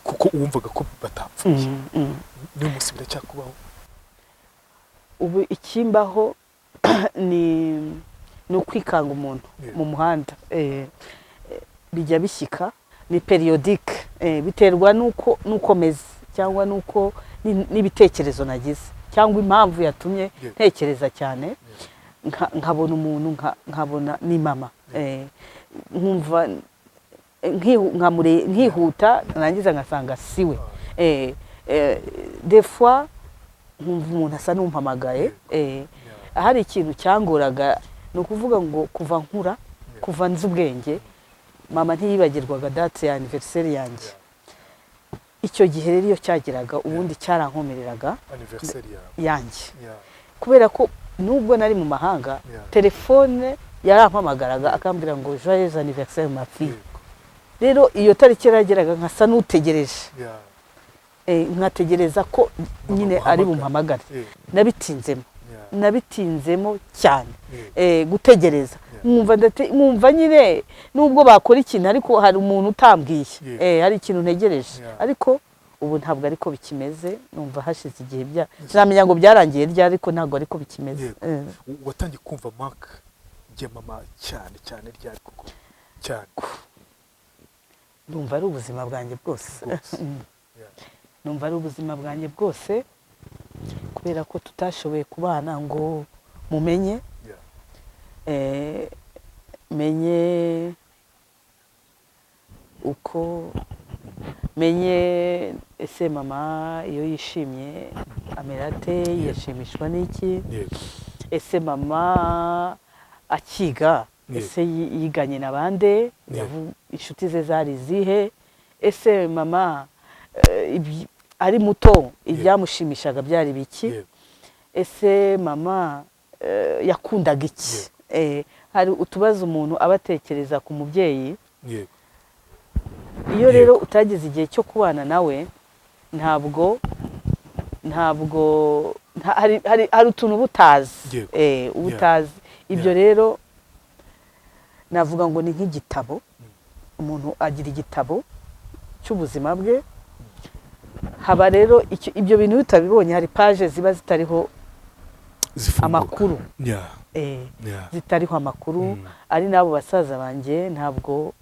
kuko wumvaga ko batapfuye. Niyo munsi biracyakubaho? Ubu ikimbaho ni ukwikanga umuntu mu muhanda. Bijya bishyika, ni periodique. Biterwa nuko meze cyangwa nuko n'ibitekerezo nagize cyangwa impamvu yatumye ntekereza cyane. Nkabona umuntu nkabona ni mama. Nkumva nkihuta narangiza ngasanga siwe. Des fois nkumva umuntu asa n'umpamagaye. Hari ikintu cyangoraga, ni ukuvuga ngo kuva nkura, kuva nzi ubwenge, mama ntiyibagirwaga date ya anniversaire yanjye. Icyo gihe rero iyo cyageraga ubundi cyarankomereraga yanjye. Kubera ko nubwo nari mu mahanga, telefone yarampamagaraga akambwira ngo joyeux anniversaire ma fille. Rero iyo tariki yarageraga nkasa n'utegereje. Nkategereza ko nyine ari bumpamagare. Nabitinzemo cyane. Gutegereza. Mwumva nyine nubwo bakora ikintu ariko hari umuntu utambwiye. Hari ikintu ntegereje. Ariko ubu ntabwo ariko bikimeze. Numva hashize igihe sinamenya ngo byarangiye ryari, ariko ntabwo ariko bikimeze. Watangiye kumva mark ya mama cyane ryari kuko cyane? Numva ari ubuzima bwanjye bwose. Numva ari ubuzima bwanjye bwose kubera ko tutashoboye kubana ngo mumenye. Menye uko menye ese mama iyo yishimye amerate yashimishwa n'iki. Ese mama akiga ese yiganye na bande, inshuti ze zari zihe, ese mama ari muto ibyamushimishaga byari biki, ese mama yakundaga iki. Hari utubazo umuntu aba atekereza ku mubyeyi. Iyo rero utagize igihe cyo kubana nawe ntabwo hari utuntu ubutazi, ubutazi. Ibyo rero navuga ngo ni nk'igitabo. Umuntu agira igitabo cy'ubuzima bwe, haba rero ibyo bintu bitabibonye, hari paje ziba zitariho amakuru, zitariho amakuru. Ari n'abo basaza banjye ntabwo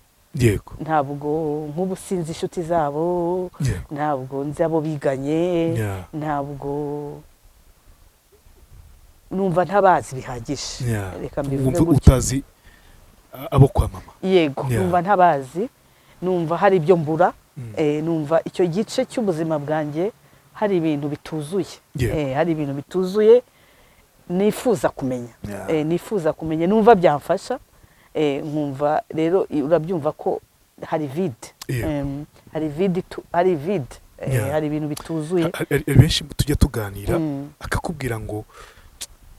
nk'ubu sinzi inshuti zabo, ntabwo nzi abo biganye, ntabwo numva ntabazi bihagije. Reka mbivuge gutyo. Utazi abo kwa mama. Yego, numva ntabazi, numva hari ibyo mbura, numva icyo gice cy'ubuzima bwanjye hari ibintu bituzuye, hari ibintu bituzuye nifuza kumenya, nifuza kumenya, numva byamfasha. Nkumva rero urabyumva ko hari vide, hari vide, hari ibintu bituzuye. Benshi tujya tuganira akakubwira ngo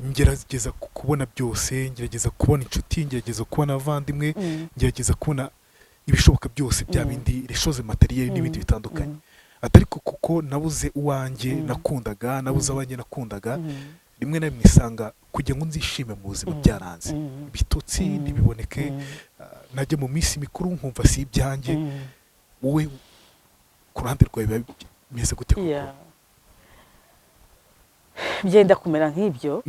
ngerageza kubona byose, ngerageza kubona inshuti, ngerageza kubona abavandimwe, ngerageza kubona ibishoboka byose, bya bindi reshoze materiel n'ibindi bitandukanye. Ariko kuko nabuze uwanjye nakundaga, nabuze abanjye nakundaga, rimwe na rimwe isanga kugira ngo nzishime mu buzima byaranze, ibitotsi ntibiboneke, najya mu minsi mikuru nkumva si ibyanjye. Wowe ku ruhande rwawe bimeze gute koko? Byenda kumera nk'ibyo,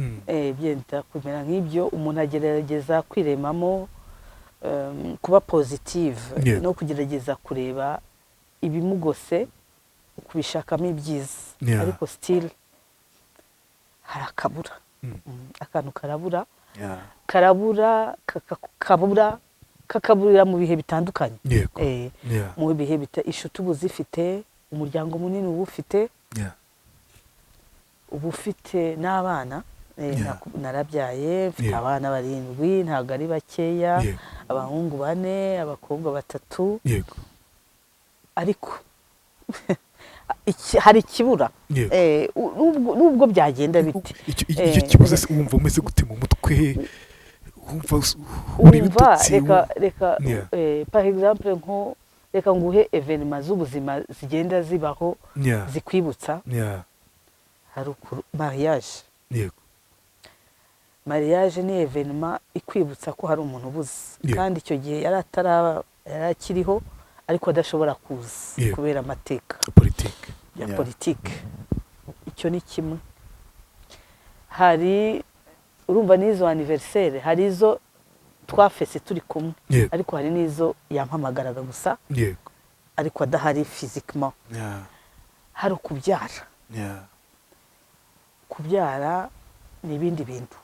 byenda kumera nk'ibyo. Umuntu agerageza kwiremamo kuba positive, no kugerageza kureba ibimugose, kubishakamo ibyiza, ariko still hari akabura, akantu kakaburira mu bihe bitandukanye. Mu bihe inshuti uba uzifite, umuryango munini uba ufite, uba ufite n'abana. Narabyaye, mfite abana 7, ntabwo ari bakeya, abahungu 4, abakobwa 3, ariko hari ikibura. Nubwo byagenda biti, icyo kibuze wumva umeze gute mu mutwe? Wumva reka par exemple nko reka nguhe evenement z'ubuzima zigenda zibaho zikwibutsa. Hari mariage. Mariage ni evenement ikwibutsa ko hari umuntu ubuze, kandi icyo gihe yarakiriho ariko adashobora kuza kubera amateka ya politike. Icyo ni kimwe. Hari urumva n'izo anniversaire, hari izo twafese turi kumwe, ariko hari n'izo yampamagaraga gusa, ariko adahari physiquement. Hari ukubyara. Kubyara ni ibindi bintu.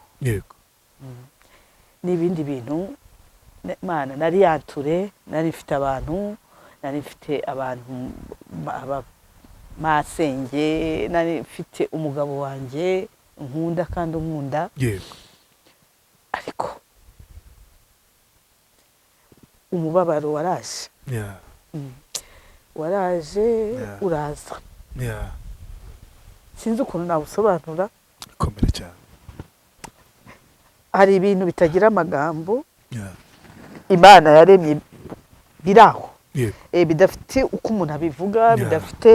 Ni ibindi bintu. Mana nari yanture, nari mfite abantu, nari mfite abantu masenge, nari mfite umugabo wanjye nkunda kandi unkunda. Ariko umubabaro waraje. Waraje, uraza. Sinzi ukuntu nabusobanura. Komera cyane. Hari ibintu bitagira amagambo. Imana yaremye biraho. Bidafite uko umuntu abivuga, bidafite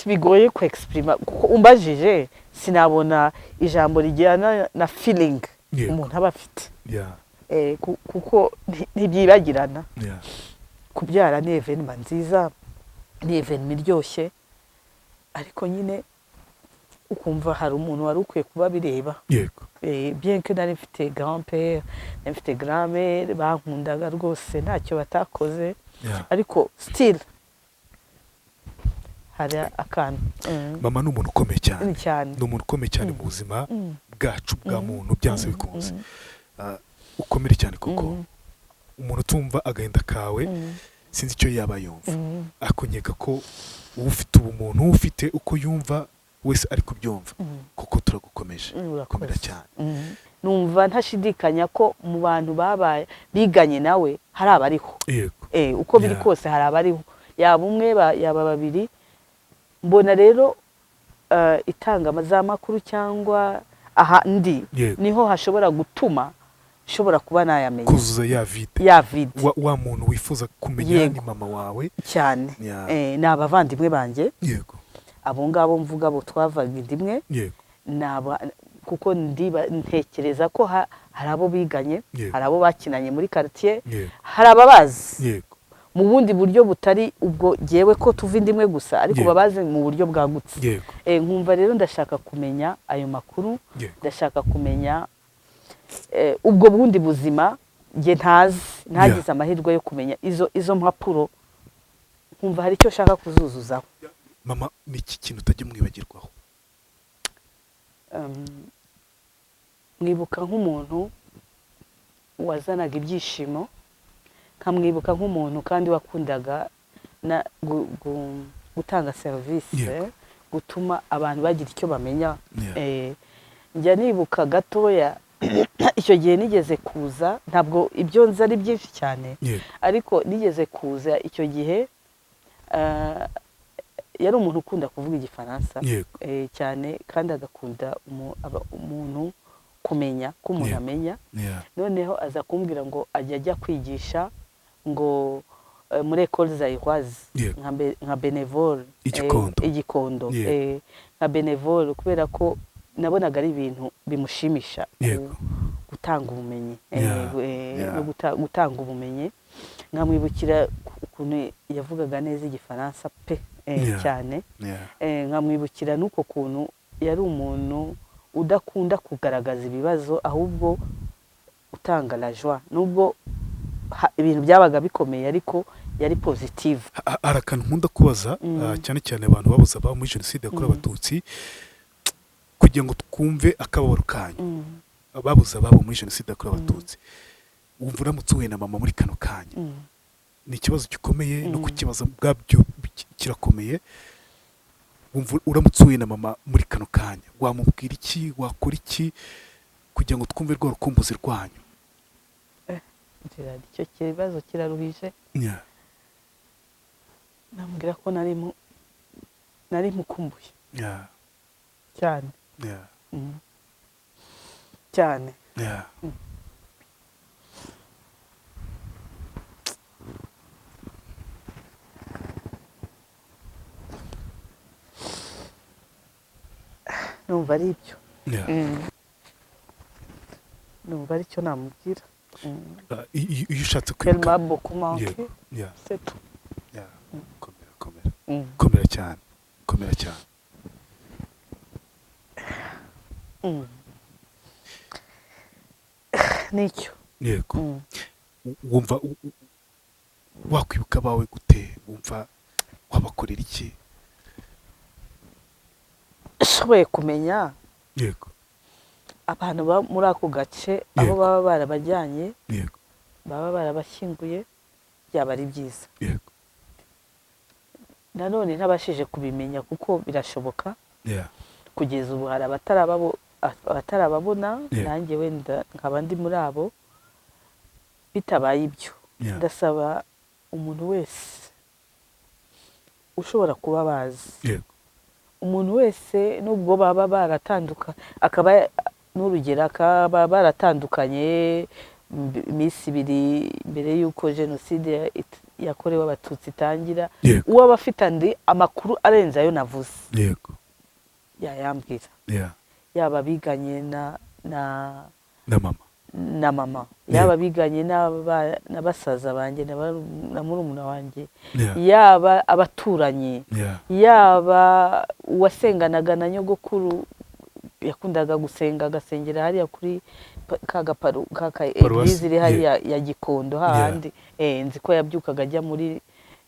bigoye ku exprima. Kuko umbajije sinabona ijambo rijyana na feeling umuntu aba afite. Kuko ntibyibagirana. Kubyara ni evenement nziza, ni evenement iryoshye, ariko nyine ukumva hari umuntu wari ukwiye kuba bireba. Bien que nari mfite grand-père, nari mfite grand-mère bankundaga rwose ntacyo batakoze, ariko still hari akantu. Mama ni umuntu ukomeye cyane. Ni umuntu ukomeye cyane mu buzima bwacu bwa muntu, byanze bikunze. Ukomere cyane kuko umuntu utumva agahinda kawe sinzi icyo yaba yumva. Akonyeka ko ufite ubumuntu, ufite uko yumva wese ari kubyumva kuko turagukomeje komera cyane. Numva ntashidikanya ko mu bantu babaye biganye nawe hari abariho. Yego. Uko biri kose hari abariho, yaba umwe yaba babiri. Mbona rero itangazamakuru cyangwa ahandi niho hashobora gutuma shobora kuba nayamenya, kuzuza ya vide wa muntu wifuza kumenya ni mama wawe cyane. Ni abavandimwe banjye. Yego. Abo ngabo mvuga bo twavaga indimwe. Yego. Kuko ntekereza ko hari abo biganye, hari abo bakinanye muri quartier, hari ababazi. Yego. Mu bundi buryo butari ubwo jewe ko tuva indimwe gusa, ariko babaze mu buryo bwagutse. Yego. Nkumva rero ndashaka kumenya ayo makuru, ndashaka kumenya ubwo bundi buzima nge ntagize amahirwe yo kumenya izo mpapuro. Nkumva hari icyo shaka kuzuzuzaho. Mama, ni iki kintu utajya mwibagirwaho? Mwibuka nk'umuntu wazanaga ibyishimo, nkamwibuka nk'umuntu kandi wakundaga gutanga serivisi, gutuma abantu bagira icyo bamenya. Njya nibuka gatoya icyo gihe nigeze kuza, ntabwo ibyo nzi ari byinshi cyane, ariko nigeze kuza icyo gihe. Yari umuntu ukunda kuvuga igifaransa cyane, kandi agakunda umuntu kumenya ko umuntu amenya. Noneho aza kumbwira ngo ajya kwigisha ngo muri école zayiroise nka bénévole igikondo, nka bénévole, kubera ko nabonaga ari ibintu bimushimisha gutanga ubumenyi, gutanga ubumenyi. Nkamwibukira ukuntu yavugaga neza igifaransa pe cyane. Nkamwibukira nuko kuntu yari umuntu udakunda kugaragaza ibibazo, ahubwo utanga la joie, nubwo ibintu byabaga bikomeye ariko yari positive. Arakantu nkunda kubaza cyane cyane abantu babuze aba muri jenoside yakorewe abatutsi, kugira ngo twumve akababaro kanyu. Babuze ababo muri jenoside yakorewe abatutsi, wumva uramutse uhuye na mama muri kano kanya, ni ikibazo gikomeye no kukibaza bwabyo kirakomeye. Wumva uramutse uhuye na mama muri kano kanya, wamubwira iki, wakora iki kugira ngo twumve rwa rukumbuzi rwanyu? Icyo kibazo kiraruhije. Namubwira ko nari mukumbuye cyane cyane. Numva ari ibyo. Numva ari cyo namubwira. Iyo ushatse kwibuka c'est tout. Komera cyane, komera cyane. Nicyo. Yego. Wumva wakwibuka bawe gute? Wumva wabakorera iki? Shoboye kumenya. Yego. Abantu muri ako gace aho baba barabajyanye, baba barabashyinguye, byaba ari byiza. Yego. Nanone ntabashije kubimenya kuko birashoboka. Kugeza ubu hari abatarababona, nanjye wenda nkaba ndi muri abo. Bitabaye ibyo, ndasaba umuntu wese ushobora kuba bazi, umuntu wese nubwo baba baratandukanye, akaba n'urugero akaba baratandukanye iminsi ibiri mbere y'uko jenoside yakorewe abatutsi itangira, uwaba afite andi amakuru arenze ayo navuze yayambwira. Yaba biganye na mama, yaba biganye na basaza banjye na murumuna wanjye, yaba abaturanyi, yaba uwasenganaga na nyogokuru, yakundaga gusenga agasengera hariya kuri kagaparu eglise iri hariya ya Gikondo hahandi. Nzi ko yabyukaga ajya muri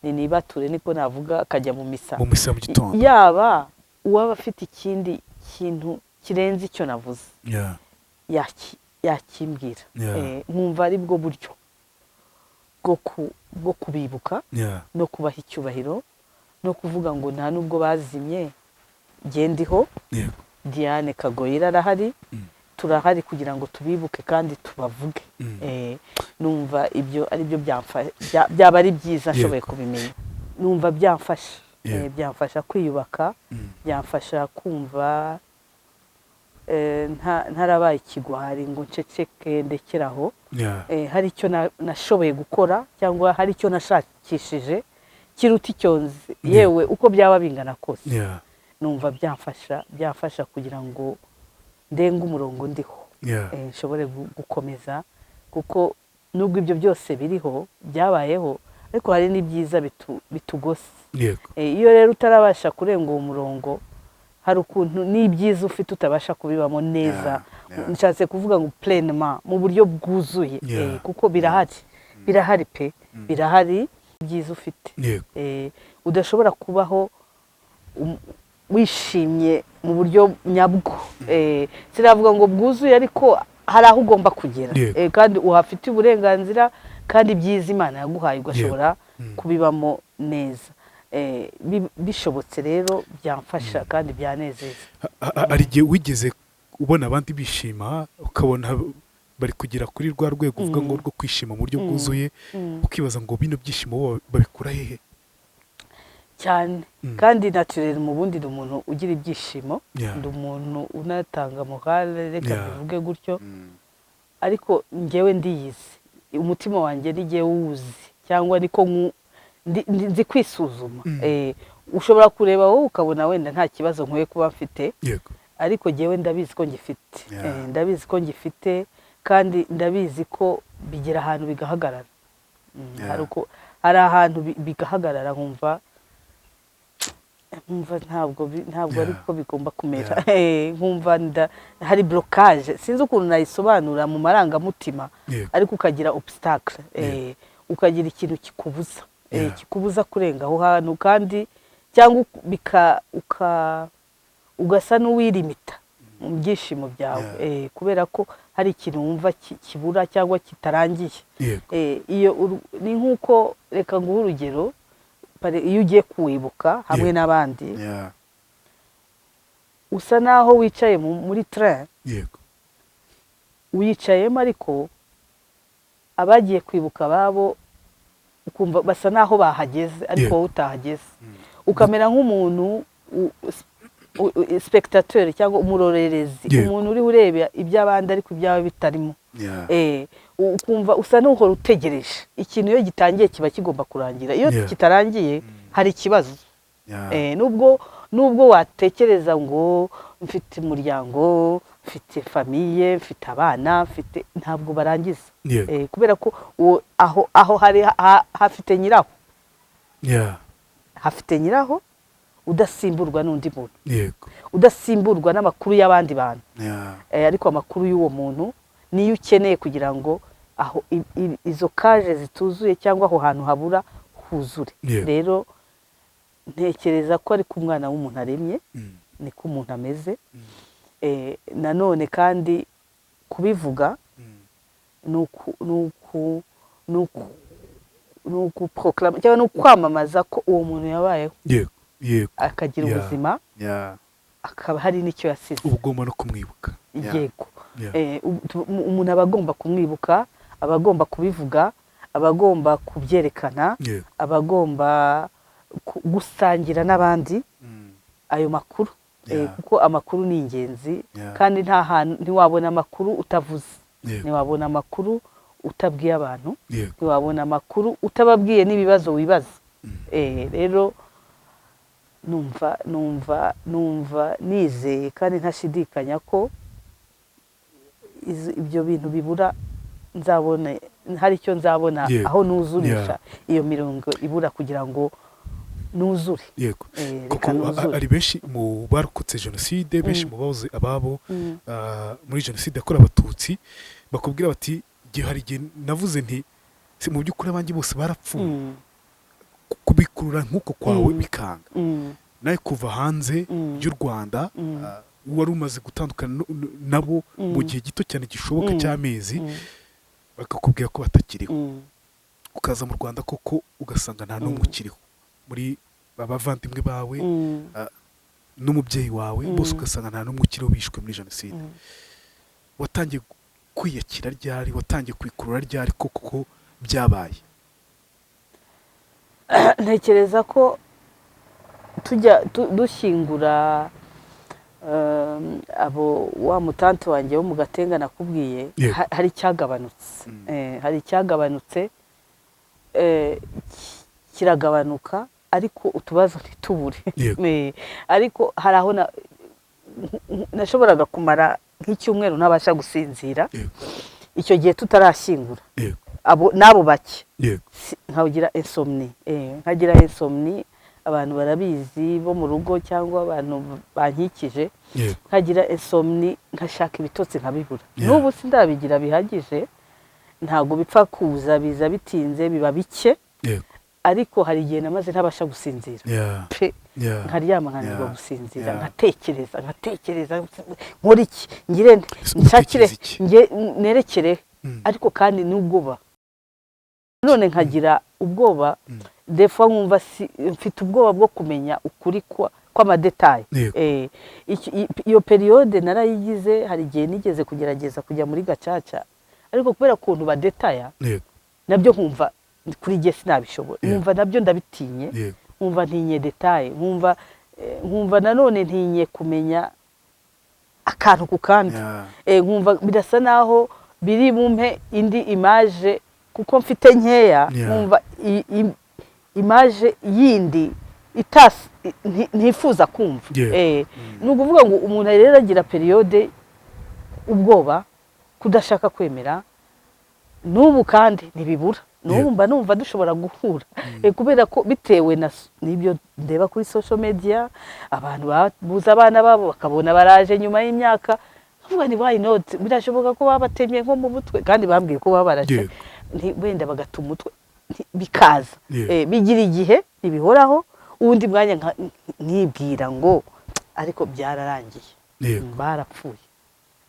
nibature, niko navuga, akajya mu misa mu gitondo. Yaba uwaba afite ikindi kintu kirenze icyo navuze, yakimbwira. Nkumva ari bwo buryo bwo kubibuka no kubaha icyubahiro, no kuvuga ngo nta nubwo bazimye, gendiho yego Diane Kagoyira arahari turahari kugira ngo tubibuke kandi tubavuge numva ibyo ari byo byaba ari byiza nshoboye kubimenya numva byamfasha byamfasha kwiyubaka byamfasha kumva ntarabaye ikigwari ngo nceceke ndekeraho hari icyo nashoboye gukora cyangwa hari icyo nashakishije kiruta icyo nzi yewe uko byaba bingana kose numva byamfasha kugira ngo ndenge umurongo ndiho nshobore gukomeza kuko nubwo ibyo byose biriho byabayeho ariko hari n'ibyiza bitugose iyo rero utarabasha kurenga uwo murongo hari ukuntu n'ibyiza ufite utabasha kubibamo neza nshatse kuvuga ngo pleinement mu buryo bwuzuye kuko birahari pe birahari ibyiza ufite udashobora kubaho wishimye mu buryo nyabwo sinavuga ngo bwuzuye ariko hari aho ugomba kugera kandi uhafite uburenganzira kandi byiza Imana yaguhaye ugashobora kubibamo neza bishobotse rero byamfasha kandi byanezeza hari igihe wigeze ubona abandi bishima ukabona bari kugera kuri rwa rwego uvuga ngo rwo kwishima mu buryo bwuzuye ukibaza ngo bino byishimo babikura hehe cyane kandi naturel mu bundi ndi umuntu ugira ibyishimo ndi umuntu unatanga morale reka bivuge gutyo ariko njyewe ndiyizi umutima wanjye n'igihe wuzi cyangwa niko nzi kwisuzuma ushobora kureba wowe ukabona wenda nta kibazo nkwiye kuba mfite ariko njyewe ndabizi ko ngifite ndabizi ko ngifite kandi ndabizi ko bigera ahantu bigahagarara hari ahantu bigahagarara nkumva ntabwo ariko bigomba kumera nkumva hari blocage sinzi ukuntu nayisobanura mu marangamutima ariko ukagira obstacle ukagira ikintu kikubuza kurenga aho hantu kandi cyangwa ugasa n'uwirimita mu byishimo byawe kubera ko hari ikintu wumva kibura cyangwa kitarangiye iyo ni nk'uko reka nguhe urugero iyo ugiye kuwibuka hamwe n'abandi usa naho wicaye muri train wicayemo ariko abagiye kwibuka babo ukumva basa naho bahageze ariko wowe utahageze ukamera nk'umuntu spectateur cyangwa umurorerezi umuntu uri ureba iby'abandi ariko ibyawe bitarimo ukumva usa n'uhora utegereje ikintu iyo gitangiye kiba kigomba kurangira iyo kitarangiye hari ikibazo nubwo watekereza ngo mfite umuryango mfite famiye mfite abana ntabwo barangiza kubera ko aho hari hafite nyiraho hafite nyiraho udasimburwa n'undi muntu udasimburwa n'amakuru y'abandi bantu ariko amakuru y'uwo muntu niyo ukeneye kugira ngo aho izo kaje zituzuye cyangwa aho hantu habura huzure rero ntekereza ko ariko umwana w'umuntu aremye niko umuntu ameze nanone kandi kubivuga nuku proclama cyangwa no kwamamaza ko uwo muntu yabayeho akagira ubuzima akaba hari n'icyo yasize ubugomba no kumwibuka yego umuntu aba agomba kumwibuka aba agomba kubivuga aba agomba kubyerekana aba agomba gusangira n'abandi ayo makuru kuko amakuru ni ingenzi kandi nta hantu ntiwabona amakuru utavuze ntiwabona amakuru utabwiye abantu ntiwabona amakuru utababwiye n'ibibazo wibaza rero numva nizeye kandi ntashidikanya ko ibyo bintu bibura nzabona hari icyo nzabona aho nuzurisha iyo mirongo ibura kugira ngo nuzure kuko ari benshi mu barokotse jenoside benshi mu babuze ababo muri jenoside yakorewe abatutsi bakubwira bati igihe hari igihe navuze nti mu by'ukuri abanjye bose barapfuye kubikurura nk'uko kwawe bikanga nawe kuva hanze y'u Rwanda wari umaze gutandukana nabo mu gihe gito cyane gishoboka cy'amezi bakakubwira ko batakiriho ukaza mu Rwanda koko ugasanga nta n'umwe ukiriho muri abavandimwe bawe n'umubyeyi wawe bose ugasanga nta n'umwe ukiriho bishwe muri jenoside. Watangiye kwiyakira ryari, watangiye kwikurura ryari koko byabaye? ntekereza ko tujya dushyingura abo wa mutanti wanjye wo mu Gatenga nakubwiye, hari icyagabanutse, hari icyagabanutse, kiragabanuka ariko utubazo ntitubure. Ariko hari aho nashoboraga kumara nk'icyumweru ntabasha gusinzira, icyo gihe tutarashyingura n'abo bake, nkagira insomni, nkagira insomni, abantu barabizi bo mu rugo cyangwa abantu bankikije, nkagira insomni, nkashaka ibitotsi nkabibura. N'ubu sindabigira bihagije, ntabwo bipfa kuza, biza bitinze, biba bike, ariko hari igihe namaze ntabasha gusinzira, nkaryama nkananirwa gusinzira, nkatekereza nkora iki, ngire nshakire nerekere, ariko kandi n'ubwoba, none nkagira ubwoba, defo nkumva mfite ubwoba bwo kumenya ukuri kw'amadetaye. Iyo periode narayigize, hari igihe nigeze kugerageza kujya muri Gacaca, ariko kubera ukuntu badetaya nabyo nkumva kuri jye sinabishobora, nkumva nabyo ndabitinye, nkumva ntinye detaye, nkumva nanone ntinye kumenya akantu ku kandi, nkumva birasa naho biri bumpe indi image, kuko mfite nkeya, nkumva image yindi ntifuza kumva. Ni ukuvuga ngo umuntu rero agira periode ubwoba, kudashaka kwemera, n'ubu kandi ntibibura, n'ubu mba numva dushobora guhura, kubera ko bitewe n'ibyo ndeba kuri social media, abantu babuze abana babo bakabona baraje nyuma y'imyaka, nkuvuga ni why not, birashoboka ko babatemye nko mu mutwe, kandi bambwiye ko babaraje, wenda bagata umutwe bikaza, bigira igihe ntibihoraho, uwundi mwanya nkibwira ngo ariko byararangiye, barapfuye,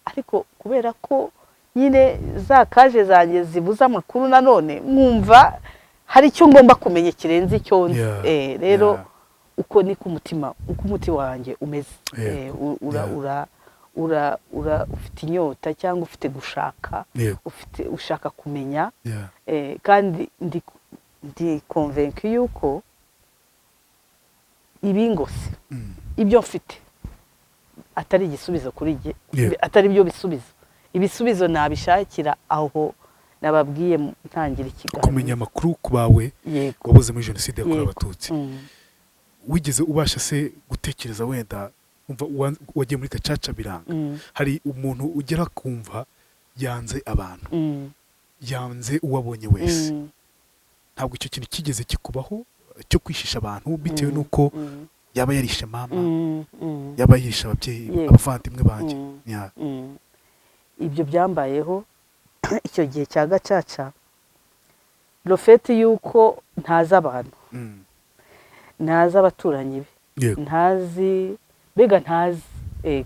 ariko kubera ko nyine za kaje zanjye zibuza amakuru, nanone nkumva hari icyo ngomba kumenya kirenze icyo nzi. Rero uko ni ku mutima, uko umutima wanjye umeze, ufite inyota cyangwa ufite gushaka, ushaka kumenya, kandi ndi convaincu yuko ibingose ibyo mfite atari igisubizo kuri jye, atari byo bisubizo. Ibisubizo nabishakira aho nababwiye ntangira ikiganiro. Kumenya amakuru ku bawe wabuze muri jenoside yakorewe Abatutsi, wigeze ubasha se gutekereza, wenda wagiye muri Gacaca biranga, hari umuntu ugera kumva yanze abantu, yanze uwabonye wese, ntabwo icyo kintu kigeze kikubaho cyo kwishisha abantu bitewe n'uko yaba yarishe mama, yaba yirishe ababyeyi, abavandimwe banjye? Ibyo byambayeho icyo gihe cya Gacaca, rofeti yuko ntazi abantu, ntazi abaturanyi be, ntazi, mbega ntazi,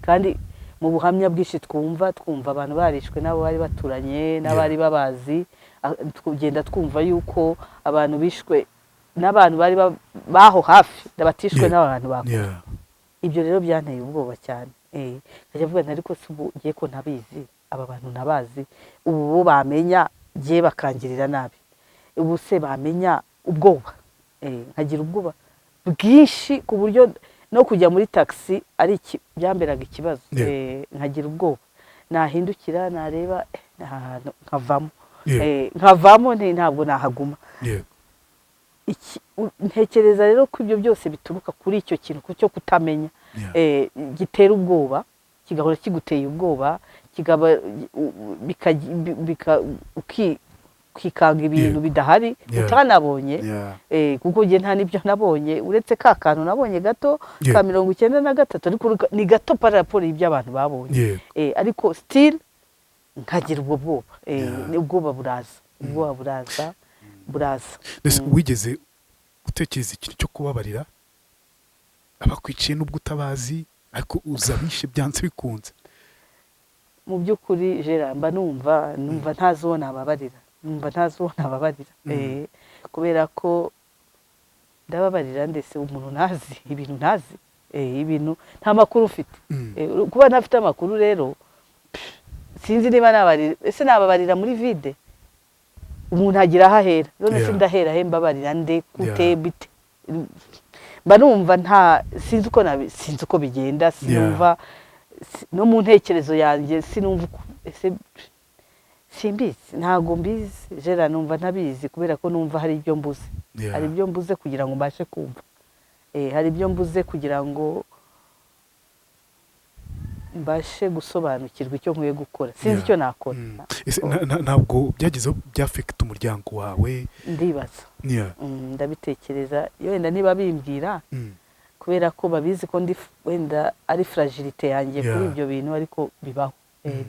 kandi mu buhamya bwinshi twumva abantu barishwe n'abo bari baturanye, n'abari babazi, tugenda twumva yuko abantu bishwe n'abantu bari baho hafi, batishwe n'abantu bakuru. Ibyo rero byanteye ubwoba cyane, nkajya mvuga ariko se ubu ngiye ko ntabizi, aba bantu nabazi, ubu bo bamenya ngiye bakangirira nabi, ubu se bamenya ubwoba, nkagira ubwoba bwinshi ku buryo no kujya muri taxi ari byamberaga ikibazo, nkagira ubwoba, nahindukira nareba ahantu nkavamo, ntabwo nahaguma. Ntekereza rero ko ibyo byose bituruka kuri icyo kintu cyo kutamenya, gitera ubwoba, kigahora kiguteye ubwoba, ukikanga ibintu bidahari utanabonye, kuko njye nta n'ibyo nabonye uretse ka kantu nabonye gato ka 93, ariko ni gato par rapport y'ibyo abantu babonye, ariko still nkagira ubwo bwoba, ubwoba buraza. Wigeze utekereza ikintu cyo kubabarira abakwiciye n'ubwo utabazi, ariko uzabishe byanze bikunze? Mu by'ukuri Gerard, mba numva ntazibona ababarira, kubera ko ndababarira ndetse umuntu ntazi ibintu ntazi, ibintu nta makuru ufite. Kuba ntafite amakuru rero sinzi niba nabarira, ese nababarira muri vide, umuntu agira aho ahera, none se ndahera he mbabarira nde kute bite, mba numva nta sinzi uko bigenda, sinumva no mu ntekerezo yanjye sinumva ese simbizi, ntago mbizi jera, numva ntabizi kubera ko numva hari ibyo mbuze, hari ibyo mbuze kugira ngo mbashe kumva, hari ibyo mbuze kugira ngo mbashe gusobanukirwa icyo nkwiye gukora, sinzi icyo nakora. Ntabwo byagize byafekita umuryango wawe? Ndibaza, ndabitekereza, wenda niba bimbwira kubera ko babizi ko ndi wenda ari fragilité yanjye kuri ibyo bintu, ariko bibaho,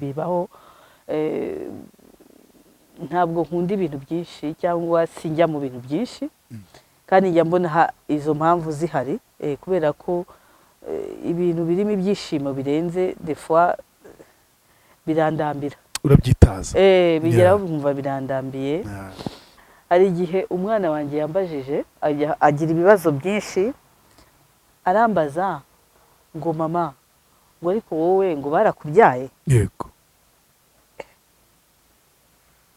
bibaho. Ntabwo nkunda ibintu byinshi cyangwa sinjya mu bintu byinshi, kandi njya mbona izo mpamvu zihari, kubera ko ibintu birimo ibyishimo birenze des fois birandambira. Urabyitaza? Bigeraho bumva birandambiye. Hari igihe umwana wanjye yambajije, agira ibibazo byinshi, arambaza ngo mama, ngo ariko wowe ngo barakubyaye? Yego.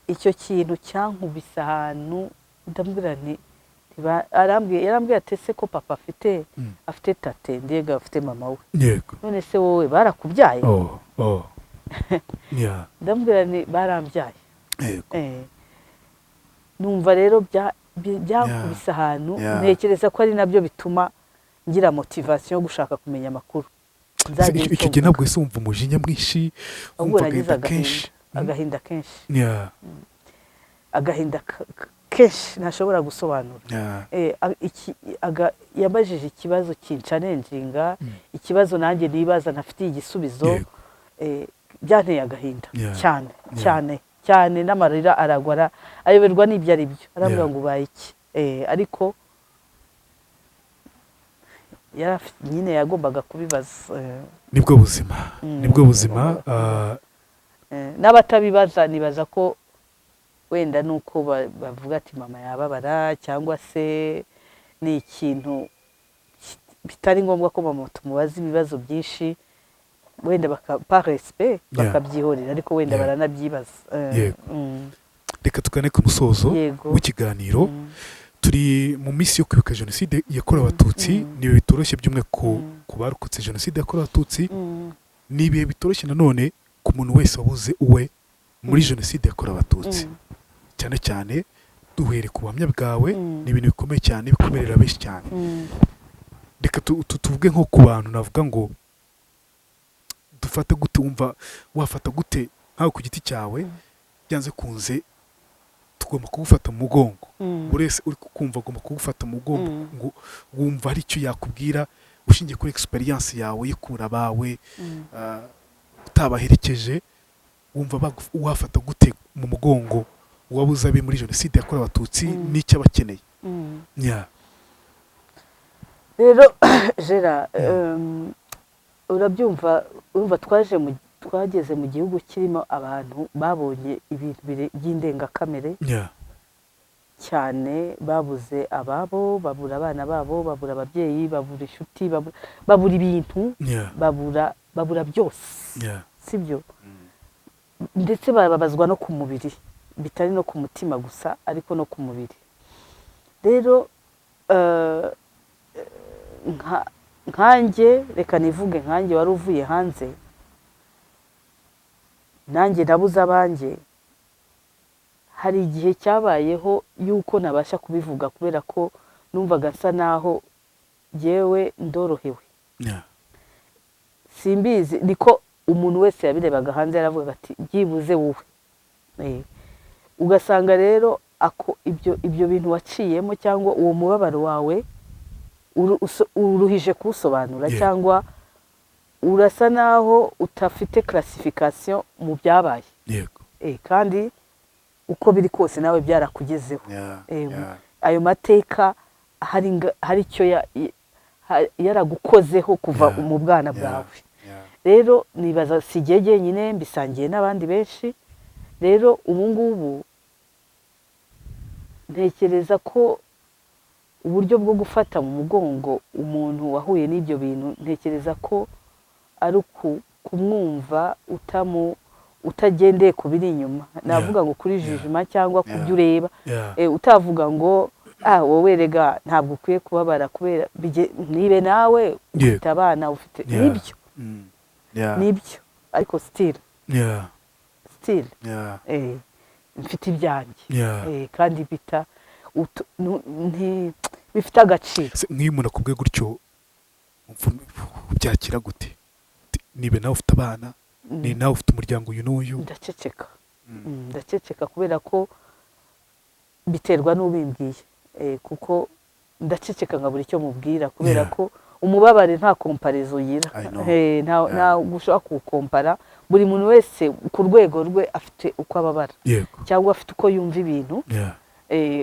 Icyo kintu cyankubise ahantu, ndamubwira nti yarambwiye ati ese ko papa afite tate ndega afite mama we, yego, none se wowe barakubyaye? Ndamubwira nti barambyaye. Numva rero byankubise ahantu, ntekereza ko ari nabyo bituma ngira motivation yo gushaka kumenya amakuru. Icyo gihe ntabwo ese wumva umujinya mwinshi, wumva agahinda kenshi, agahinda kenshi ntashobora gusobanura. Yabajije ikibazo kincalenjinga, ikibazo nanjye nibaza ntafitiye igisubizo, byanteye agahinda cyane cyane cyane, n'amarira aragwa, ayoberwa n'ibyo ari byo, arambwira ngo ubaye iki, ariko nyine yagombaga kubibaza. Nibwo buzima, nibwo buzima. N'abatabibaza nibaza ko wenda nuko bavuga ati mama yababara, cyangwa se ni ikintu bitari ngombwa ko mama tumubaza ibibazo byinshi, wenda par respect bakabyihorera, ariko wenda baranabyibaza. Reka tugane ku musozo w'ikiganiro. Turi mu minsi yo kwibuka jenoside yakorewe abatutsi, ni ibihe bitoroshye by'umwe ku barokotse jenoside yakorewe abatutsi, ni ibihe bitoroshye nanone ku muntu wese wabuze uwe muri jenoside yakorewe abatutsi, cyane cyane duhere ku buhamya bwawe. Ni ibintu bikomeye cyane, bikomerera benshi cyane. Reka tuvuge nko ku bantu, navuga ngo dufate gute, wumva wafata gute nkawe ku giti cyawe, byanze kunze tugomba kugufata mu mugongo, buri wese uri kukumva agomba kugufata mu mugongo, ngo wumva hari icyo yakubwira ushingiye kuri experience yawe y'ikura bawe, utabaherekeje, wumva wafata gute mu mugongo wabuze abe muri jenoside yakorewe abatutsi n'icyo abakeneye? Rero Jera, urabyumva, urumva twageze mu gihugu kirimo abantu babonye ibintu by'indengakamere cyane, babuze ababo, babura abana babo, babura ababyeyi, babura inshuti, babura ibintu, babura byose, sibyo? Ndetse bababazwa no ku mubiri, bitari no ku mutima gusa, ariko no ku mubiri. Rero nkanjye, reka nivuge nkanjye wari uvuye hanze, nanjye nabuze abanjye, hari igihe cyabayeho yuko nabasha kubivuga, kubera ko numvaga asa naho yewe ndorohewe. Simbizi, niko umuntu wese yabirebaga hanze, yaravuga ati byibuze wowe. Ugasanga rero ibyo bintu waciyemo, cyangwa uwo mubabaro wawe uruhije kuwusobanura, cyangwa urasa naho utafite classification mu byabaye. Kandi uko biri kose nawe byarakugezeho. Ayo mateka hari icyo yaragukozeho kuva mu bwana bwawe. Rero nibaza si jye nyine, mbisangiye n'abandi benshi. Rero ubu ngubu ntekereza ko uburyo bwo gufata mu mugongo umuntu wahuye n'ibyo bintu, ntekereza ko ari kumwumva utagendeye ku biri inyuma, navuga ngo kuri jijima cyangwa ku byo ureba, utavuga ngo wowe rega ntabwo ukwiye kubabara kubera nibe nawe ufite abana ufite nibyo ariko still mfite ibyanjye kandi bifite agaciro. Nk'iyo umuntu akubwiye gutyo byakira gute? Nibe nawe ufite abana, ni nawe ufite umuryango uyu n'uyu. Ndaceceka kubera ko biterwa n'ubimbwiye, kuko ndaceceka nkabura icyo mubwira kubera ko umubabare nta komparizo yira, nta gushaka kuwukompara. Buri muntu wese ku rwego rwe afite uko ababara cyangwa afite uko yumva ibintu,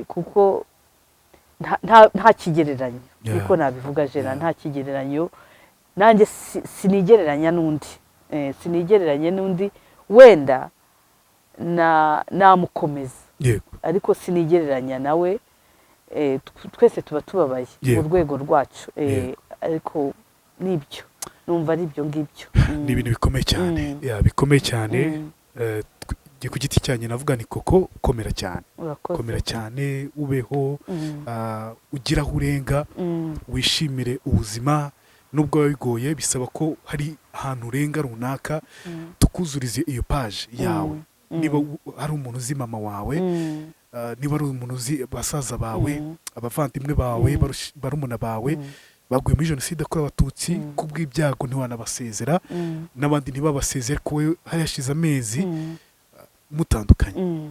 kuko nta kigereranyo, niko nabivuga Gerard, nta kigereranyo. Nanjye sinigereranya n'undi, wenda namukomeza ariko sinigereranya nawe. Twese tuba tubabaye mu rwego rwacu, ariko nibyo numva ari ibyo ngibyo. Ni ibintu bikomeye cyane, bikomeye cyane. Ku giti cyanjye navuga ni koko komera cyane, komera cyane, ubeho, ugira aho urenga, wishimire ubuzima. Nubwo biba bigoye, bisaba ko hari ahantu urenga runaka tukuzurize iyo paje yawe. Niba ari umuntu uzi mama wawe, niba ari umuntu uzi basaza bawe, abavandimwe bawe, barumuna bawe baguye muri jenoside yakorewe abatutsi, kubw'ibyago ntiwanabasezera, n'abandi ntibabasezere kuko hari hashize amezi mutandukanye.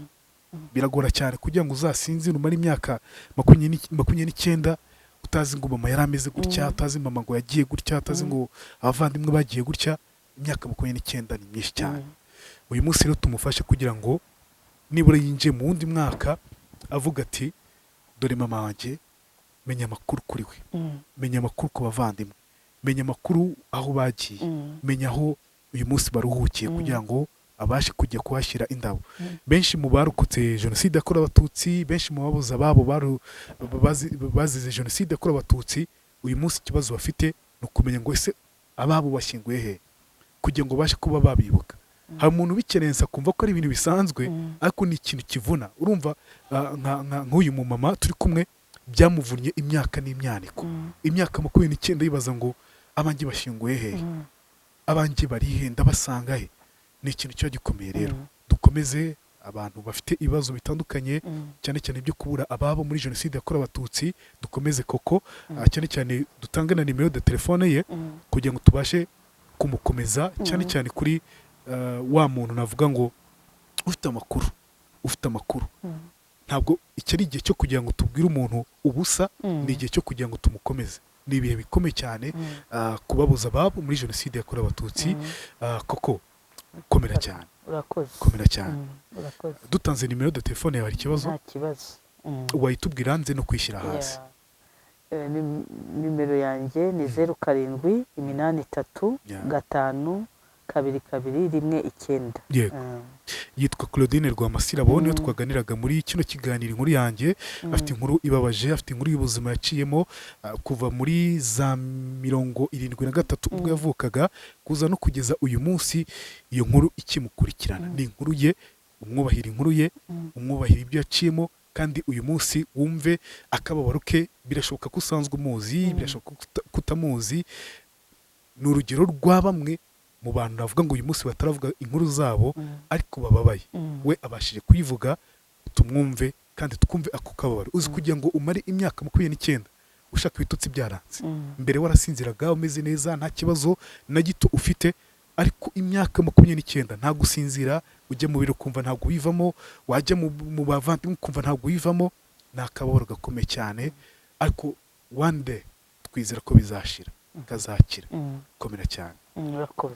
Biragora cyane kugira ngo uzasinzire umare imyaka 29 utazi ngo mama yari ameze gutya, utazi mama ngo yagiye gutya, utazi ngo abavandimwe bagiye gutya. Imyaka 29 ni myinshi cyane. Uyu munsi rero tumufashe kugira ngo nibura yinjiye mu wundi mwaka avuga ati dore mama wanjye, menya amakuru kuri we, menya amakuru ku bavandimwe, menya amakuru aho bagiye, menya aho uyu munsi baruhukiye kugira ngo abashe kujya kuhashyira indabo. Benshi mu barokotse jenoside yakorewe abatutsi, benshi mu babuze ababo bazize jenoside yakorewe abatutsi, uyu munsi ikibazo bafite ni ukumenya ngo ese ababo bashyinguye he, kugira ngo bashe kuba babibuka. Hari umuntu ubikerensa kumva ko ari ibintu bisanzwe, ariko ni ikintu kivuna. Urumva nk'uyu mumama turi kumwe, byamuvunnye imyaka n'imyaniko, imyaka 29 yibaza ngo abanjye bashyinguye he, abanjye bari he, ndabasanga he. Ni ikintu cyo gikomeye rero. Dukomeze abantu bafite ibibazo bitandukanye, cyane cyane byo kubura ababo muri jenoside yakorewe abatutsi. Dukomeze koko, cyane cyane dutange na nimero de telefone ye kugira ngo tubashe kumukomeza, cyane cyane kuri wa muntu navuga ngo ufite amakuru. Ntabwo iki ari igihe cyo kugira ngo tubwire umuntu ubusa, ni igihe cyo kugira ngo tumukomeze. Ni ibihe bikomeye cyane kubabuza ababo muri jenoside yakorewe abatutsi. Koko komera cyane, komera cyane. Dutanze nimero de telefone yawe, hari ikibazo? Nta kibazo. Wayitubwira nze no kwishyira hasi. Nimero yanjye ni 07835221. Yitwa Claudine Rwamasirabo, niyo twaganiraga muri kino kiganiro. Inkuru yanjye afite inkuru ibabaje, afite inkuru y'ubuzima yaciyemo kuva muri za 73 ubwo yavukaga kuza no kugeza uyu munsi. Iyo nkuru ikimukurikirana ni inkuru ye, umwubahira inkuru ye, umwubahira ibyo yaciyemo, kandi uyu munsi wumve akababaro ke. Birashoboka ko usanzwe umuzi, birashoboka kutamuzi. Ni urugero rwa bamwe mu bantu navuga ngo uyu munsi bataravuga inkuru zabo ariko bababaye. We abashije kuyivuga, tumwumve kandi tukumve ako kababaro. Uzi kugira ngo umare imyaka 29 ushaka ibitutsi byaranze, mbere warasinziraga umeze neza, nta kibazo na gito ufite, ariko imyaka 29 nta gusinzira, ujya mu biro kumva ntabwo wivamo, wajya mu bavandimwe kumva ntabwo wivamo. Ni akababaro gakomeye cyane, ariko one day twizera ko bizashira, kazakira. Komera cyane. Murakoze.